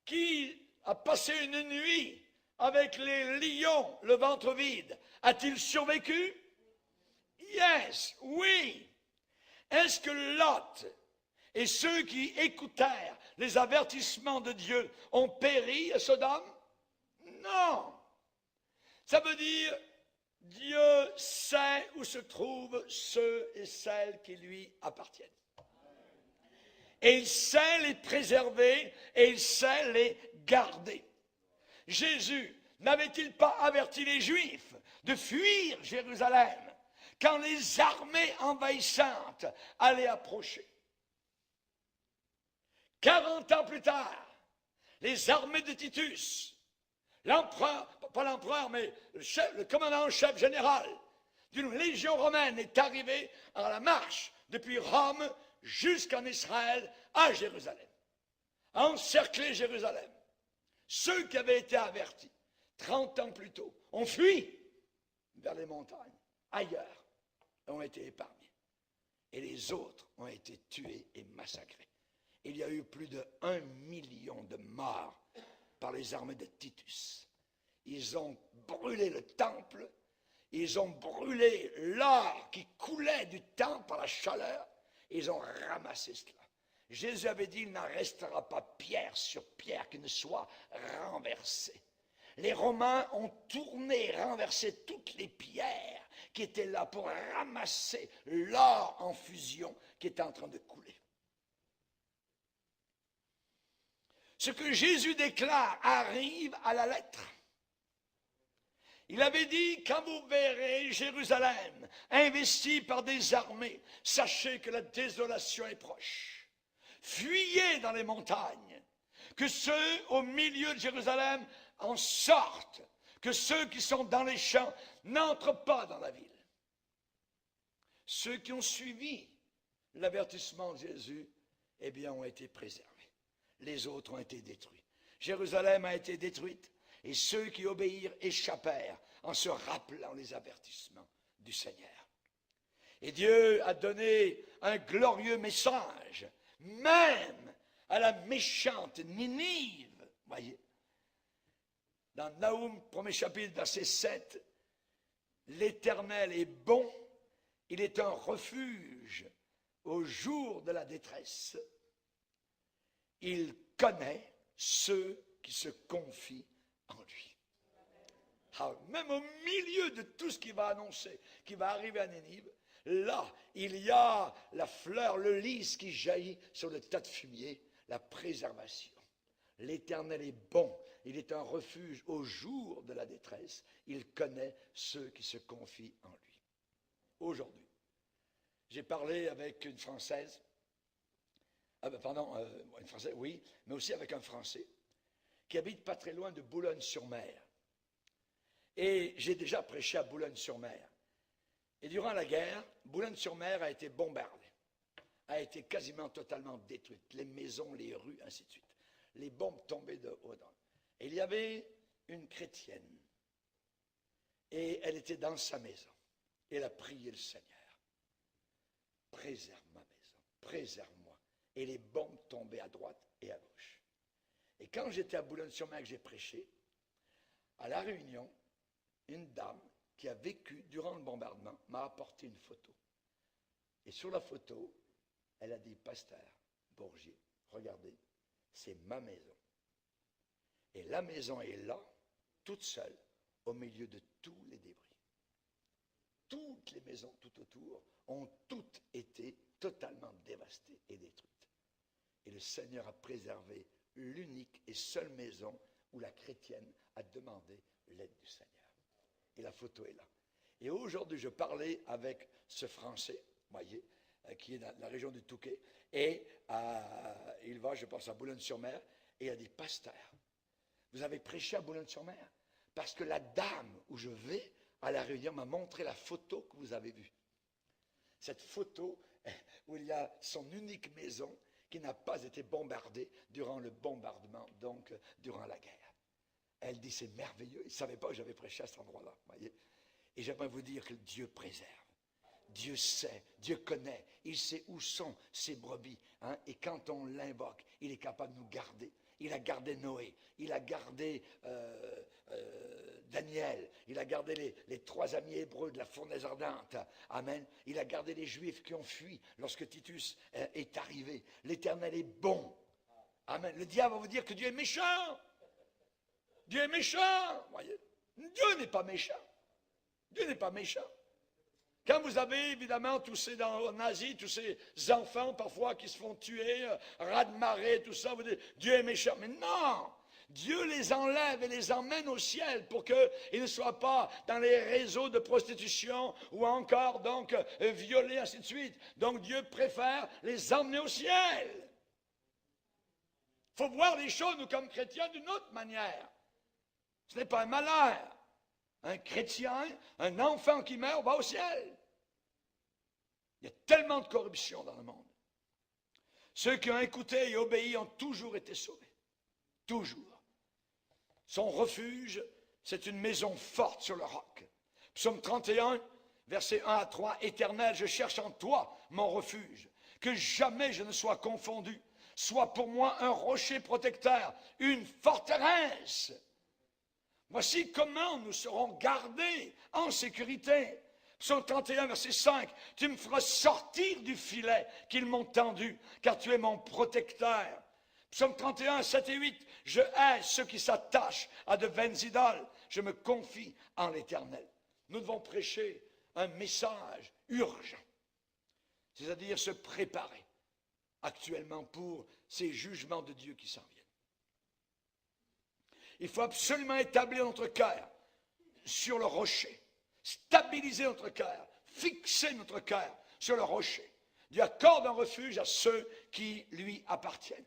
Speaker 6: qui a passé une nuit avec les lions, le ventre vide, a-t-il survécu? Yes, oui. Est-ce que Lot et ceux qui écoutèrent les avertissements de Dieu ont péri à Sodome? Non. Ça veut dire, Dieu sait où se trouvent ceux et celles qui lui appartiennent. Et il sait les préserver et il sait les garder. Jésus n'avait-il pas averti les Juifs de fuir Jérusalem quand les armées envahissantes allaient approcher? 40 ans plus tard, les armées de Titus, l'empereur, pas l'empereur, mais le commandant en chef général d'une légion romaine est arrivé à la marche depuis Rome jusqu'en Israël à Jérusalem, a encerclé Jérusalem. Ceux qui avaient été avertis 30 ans plus tôt ont fui vers les montagnes, ailleurs, et ont été épargnés. Et les autres ont été tués et massacrés. Il y a eu plus de 1 million de morts par les armées de Titus. Ils ont brûlé le temple, ils ont brûlé l'or qui coulait du temple par la chaleur, et ils ont ramassé cela. Jésus avait dit, il n'en restera pas pierre sur pierre qui ne soit renversée. Les Romains ont tourné, renversé toutes les pierres qui étaient là pour ramasser l'or en fusion qui était en train de couler. Ce que Jésus déclare arrive à la lettre. Il avait dit, quand vous verrez Jérusalem investie par des armées, sachez que la désolation est proche. Fuyez dans les montagnes, que ceux au milieu de Jérusalem en sortent, que ceux qui sont dans les champs n'entrent pas dans la ville. Ceux qui ont suivi l'avertissement de Jésus, eh bien, ont été préservés. Les autres ont été détruits. Jérusalem a été détruite et ceux qui obéirent échappèrent en se rappelant les avertissements du Seigneur. Et Dieu a donné un glorieux message, même à la méchante Ninive. Voyez, dans Naoum, 1er chapitre, verset 7, l'Éternel est bon, il est un refuge au jour de la détresse. Il connaît ceux qui se confient en lui. Alors, même au milieu de tout ce qu'il va annoncer, qui va arriver à Ninive, là, il y a la fleur, le lys qui jaillit sur le tas de fumier, la préservation. L'Éternel est bon, il est un refuge au jour de la détresse. Il connaît ceux qui se confient en lui. Aujourd'hui, j'ai parlé avec une Française, une Française, oui, mais aussi avec un Français, qui habite pas très loin de Boulogne-sur-Mer. Et j'ai déjà prêché à Boulogne-sur-Mer. Et durant la guerre, Boulogne-sur-Mer a été bombardée, a été quasiment totalement détruite. Les maisons, les rues, ainsi de suite. Les bombes tombaient de haut. Et il y avait une chrétienne. Et elle était dans sa maison. Et elle a prié le Seigneur. Préserve ma maison, préserve-moi. Et les bombes tombaient à droite et à gauche. Et quand j'étais à Boulogne-sur-Mer, que j'ai prêché, à La Réunion, une dame qui a vécu durant le bombardement m'a apporté une photo. Et sur la photo, Elle a dit, pasteur Bourgier, regardez, c'est ma maison. Et la maison est là, toute seule, au milieu de tous les débris. Toutes les maisons tout autour ont toutes été totalement dévastées et détruites. Et le Seigneur a préservé l'unique et seule maison où la chrétienne a demandé l'aide du Seigneur. Et la photo est là. Et aujourd'hui, je parlais avec ce Français, voyez, qui est dans la région du Touquet, et il va, je pense, à Boulogne-sur-Mer, et il a dit, pasteur, vous avez prêché à Boulogne-sur-Mer? Parce que la dame où je vais à la réunion m'a montré la photo que vous avez vue. Cette photo où il y a son unique maison qui n'a pas été bombardée durant le bombardement, donc durant la guerre. Elle dit, c'est merveilleux. Il ne savait pas que j'avais prêché à cet endroit-là, voyez. Et j'aimerais vous dire que Dieu préserve. Dieu sait, Dieu connaît, il sait où sont ses brebis. Hein, et quand on l'invoque, il est capable de nous garder. Il a gardé Noé, il a gardé Daniel, il a gardé les 3 amis hébreux de la fournaise ardente. Amen. Il a gardé les Juifs qui ont fui lorsque Titus est arrivé. L'Éternel est bon. Amen. Le diable va vous dire que Dieu est méchant. Dieu est méchant. Voyez. Dieu n'est pas méchant. Dieu n'est pas méchant. Quand vous avez évidemment en Asie, tous ces enfants parfois qui se font tuer, raz de marée, tout ça, vous dites Dieu est méchant. Mais non! Dieu les enlève et les emmène au ciel pour qu'ils ne soient pas dans les réseaux de prostitution ou encore donc violés, ainsi de suite. Donc Dieu préfère les emmener au ciel. Il faut voir les choses, nous comme chrétiens, d'une autre manière. Ce n'est pas un malheur. Un chrétien, un enfant qui meurt va au ciel. Il y a tellement de corruption dans le monde. Ceux qui ont écouté et obéi ont toujours été sauvés. Toujours. Son refuge, c'est une maison forte sur le roc. Psaume 31, versets 1 à 3. Éternel, je cherche en toi mon refuge. Que jamais je ne sois confondu. Sois pour moi un rocher protecteur, une forteresse. Voici comment nous serons gardés en sécurité. Psaume 31, verset 5. Tu me feras sortir du filet qu'ils m'ont tendu, car tu es mon protecteur. Psaume 31, 7 et 8. Je hais ceux qui s'attachent à de vaines idoles. Je me confie en l'Éternel. Nous devons prêcher un message urgent, c'est-à-dire se préparer actuellement pour ces jugements de Dieu qui s'en viennent. Il faut absolument établir notre cœur sur le rocher, stabiliser notre cœur, fixer notre cœur sur le rocher. Dieu accorde un refuge à ceux qui lui appartiennent.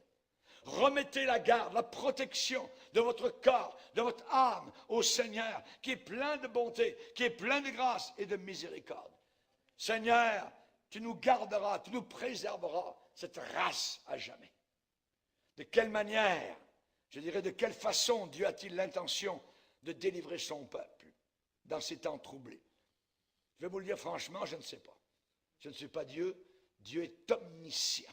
Speaker 6: Remettez la garde, la protection de votre corps, de votre âme au Seigneur, qui est plein de bonté, qui est plein de grâce et de miséricorde. Seigneur, tu nous garderas, tu nous préserveras cette race à jamais. De quelle manière, je dirais, de quelle façon Dieu a-t-il l'intention de délivrer son peuple dans ces temps troublés? Je vais vous le dire franchement, je ne sais pas. Je ne suis pas Dieu. Dieu est omniscient.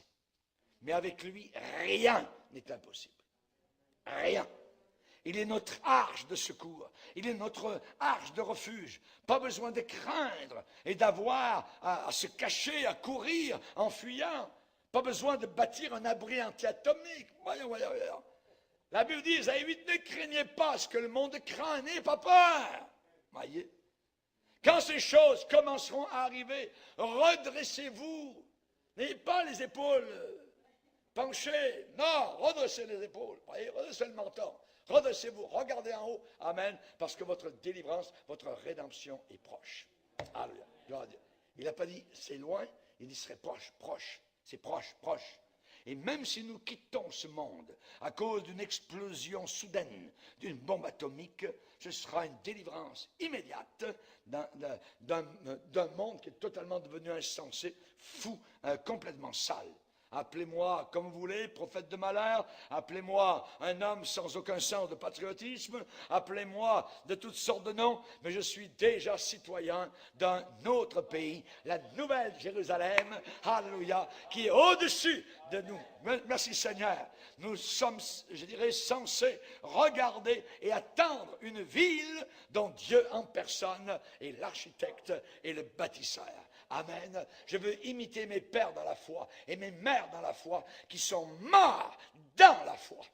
Speaker 6: Mais avec lui, rien n'est impossible. Rien. Il est notre arche de secours. Il est notre arche de refuge. Pas besoin de craindre et d'avoir à se cacher, à courir en fuyant. Pas besoin de bâtir un abri anti-atomique. Voyons. La Bible dit, Isaïe 8, ne craignez pas ce que le monde craint, n'ayez pas peur. Voyez. Quand ces choses commenceront à arriver, redressez-vous. N'ayez pas les épaules penchées. Non, redressez les épaules. Voyez, redressez le menton. Redressez-vous, regardez en haut. Amen. Parce que votre délivrance, votre rédemption est proche. Alléluia. Gloire à Dieu. Il n'a pas dit c'est loin, il dit c'est proche, proche. C'est proche, proche. Et même si nous quittons ce monde à cause d'une explosion soudaine d'une bombe atomique, ce sera une délivrance immédiate d'un monde qui est totalement devenu insensé, fou, complètement sale. Appelez-moi comme vous voulez, prophète de malheur, appelez-moi un homme sans aucun sens de patriotisme, appelez-moi de toutes sortes de noms, mais je suis déjà citoyen d'un autre pays, la nouvelle Jérusalem, alléluia, qui est au-dessus de nous. Merci Seigneur. Nous sommes, je dirais, censés regarder et attendre une ville dont Dieu en personne est l'architecte et le bâtisseur. Amen. Je veux imiter mes pères dans la foi et mes mères dans la foi qui sont morts dans la foi.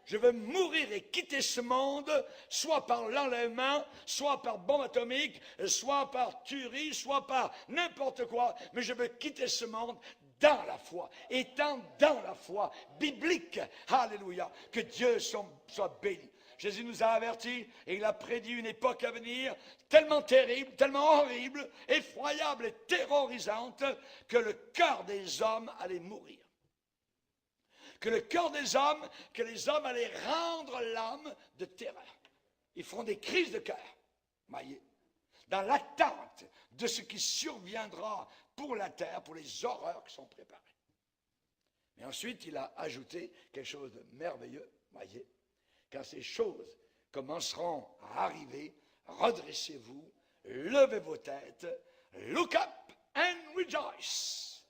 Speaker 6: Je veux mourir et quitter ce monde, soit par l'enlèvement, soit par bombe atomique, soit par tuerie, soit par n'importe quoi. Mais je veux quitter ce monde dans la foi, étant dans la foi biblique. Alléluia. Que Dieu soit béni. Jésus nous a avertis et il a prédit une époque à venir tellement terrible, tellement horrible, effroyable et terrorisante que le cœur des hommes allait mourir. Que le cœur des hommes, que les hommes allaient rendre l'âme de terreur. Ils feront des crises de cœur, voyez, dans l'attente de ce qui surviendra pour la terre, pour les horreurs qui sont préparées. Mais ensuite, il a ajouté quelque chose de merveilleux, voyez, quand ces choses commenceront à arriver, redressez-vous, levez vos têtes, look up and rejoice,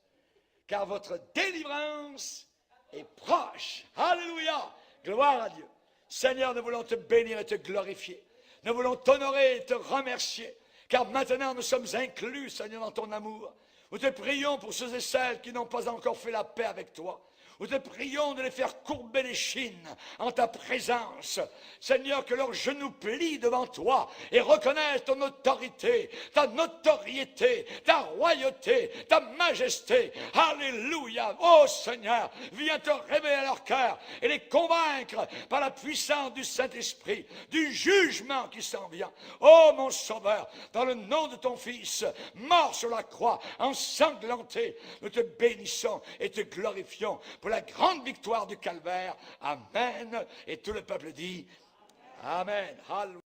Speaker 6: car votre délivrance est proche. Alléluia! Gloire à Dieu. Seigneur, nous voulons te bénir et te glorifier. Nous voulons t'honorer et te remercier, car maintenant nous sommes inclus, Seigneur, dans ton amour. Nous te prions pour ceux et celles qui n'ont pas encore fait la paix avec toi. Nous te prions de les faire courber les chines en ta présence. Seigneur, que leurs genoux plient devant toi et reconnaissent ton autorité, ta notoriété, ta royauté, ta majesté. Alléluia. Oh Seigneur, viens te révéler à leur cœur et les convaincre par la puissance du Saint-Esprit, du jugement qui s'en vient. Oh mon Sauveur, dans le nom de ton Fils, mort sur la croix, ensanglanté, nous te bénissons et te glorifions pour la grande victoire du calvaire. Amen. Et tout le peuple dit Amen. Hallelujah.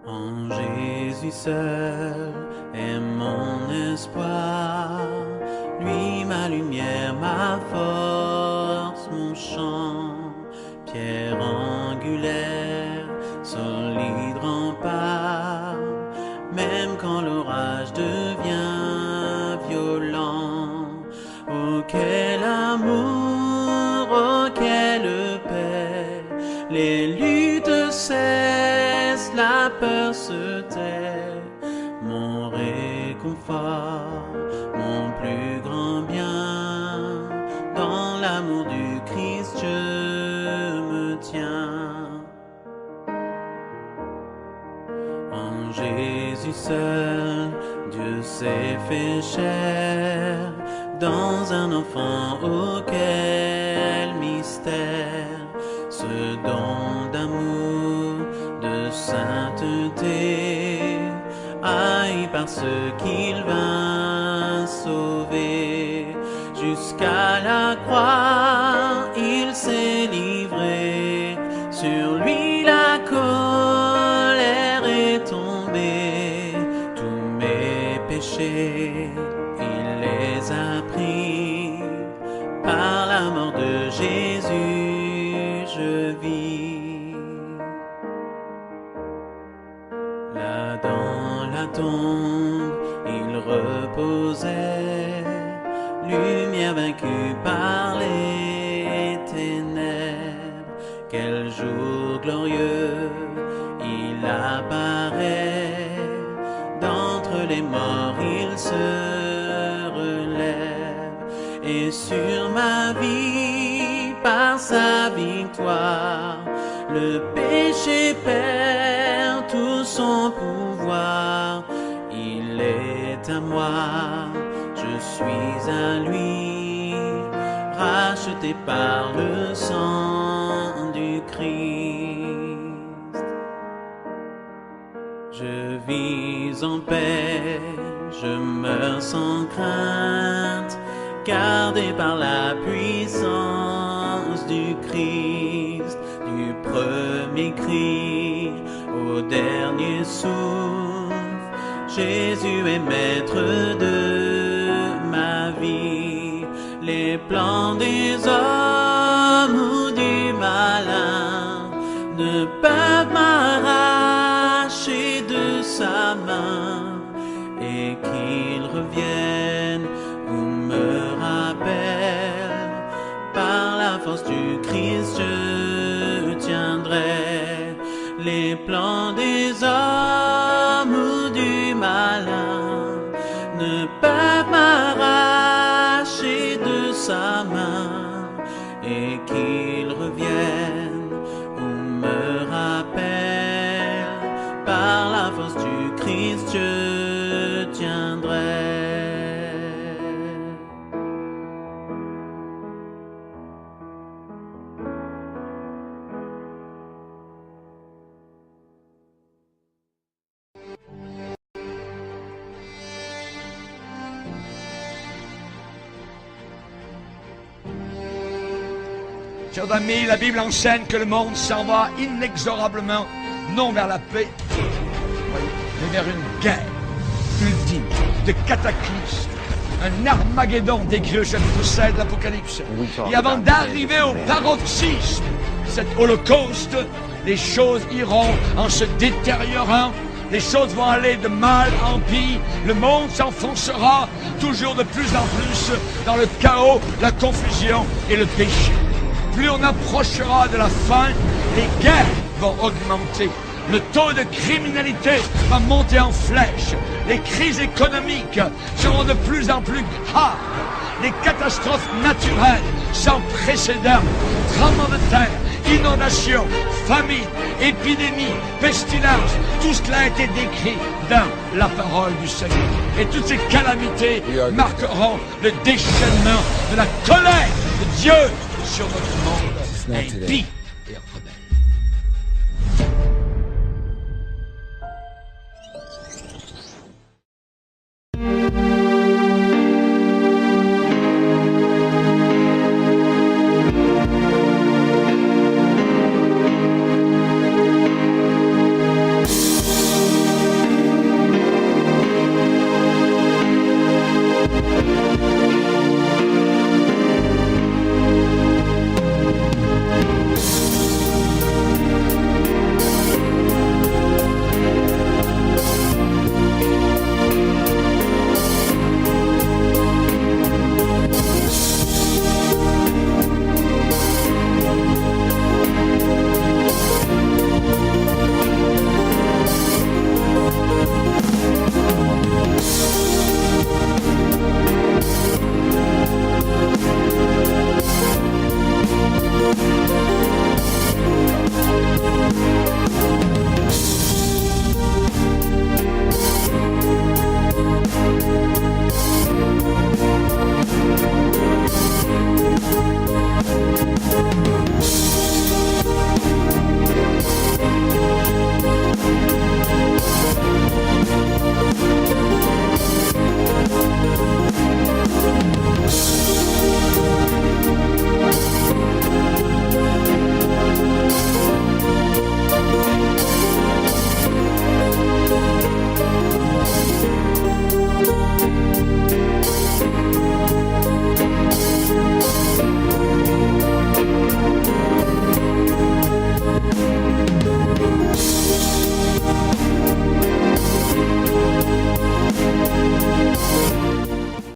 Speaker 7: En Jésus seul est mon espoir, lui ma lumière, ma force, mon chant, pierre angulaire, solide rempart, même quand l'orage devient violent. Oh quel amour, oh quelle paix, les luttes cessent, la peur se tait, mon réconfort, mon plus grand bien, dans l'amour du Christ je me tiens. En Jésus Jésus seul, Dieu s'est fait chair dans un enfant. Oh quel mystère, ce don d'amour, de sainteté, haï par ceux qu'il vint sauver. Jusqu'à la croix, il s'est livré, sur lui la colère est tombée. Tous mes péchés, il les a pris, par la mort de Jésus, je vis. Là dans la tombe, il reposait, lumière vaincue par les ténèbres. Quel jour glorieux, il apparaît, d'entre les morts il se relève, et sur ma vie, par sa victoire, le péché perd tout son pouvoir. Il est à moi, je suis à lui, racheté par le sang du Christ. Je vis en paix, je meurs sans crainte, gardé par la puissance du Christ. Du premier cri au dernier souffle, Jésus est maître de ma vie. Les plans des hommes ou du malin ne peuvent m'arracher de sa main, et qu'il revienne ou me rappelle, par la force du Christ je tiendrai. Les plans des hommes ou du malin ne peuvent m'arracher de sa main, et qu'il revienne ou me rappelle, par la force du Christ je tiendrai.
Speaker 6: Chers amis, la Bible enseigne que le monde s'en va inexorablement, non vers la paix, mais vers une guerre ultime, de cataclysme, un Armageddon décrit au chapitre 7 de l'Apocalypse. Et avant d'arriver au paroxysme, cet holocauste, les choses iront en se détériorant, les choses vont aller de mal en pire, le monde s'enfoncera toujours de plus en plus dans le chaos, la confusion et le péché. Plus on approchera de la fin, les guerres vont augmenter. Le taux de criminalité va monter en flèche. Les crises économiques seront de plus en plus graves. Les catastrophes naturelles sans précédent, tremblements de terre, inondations, famine, épidémies, pestilences, tout cela a été décrit dans la parole du Seigneur. Et toutes ces calamités marqueront le déchaînement de la colère de Dieu sur notre monde impie et rebelle.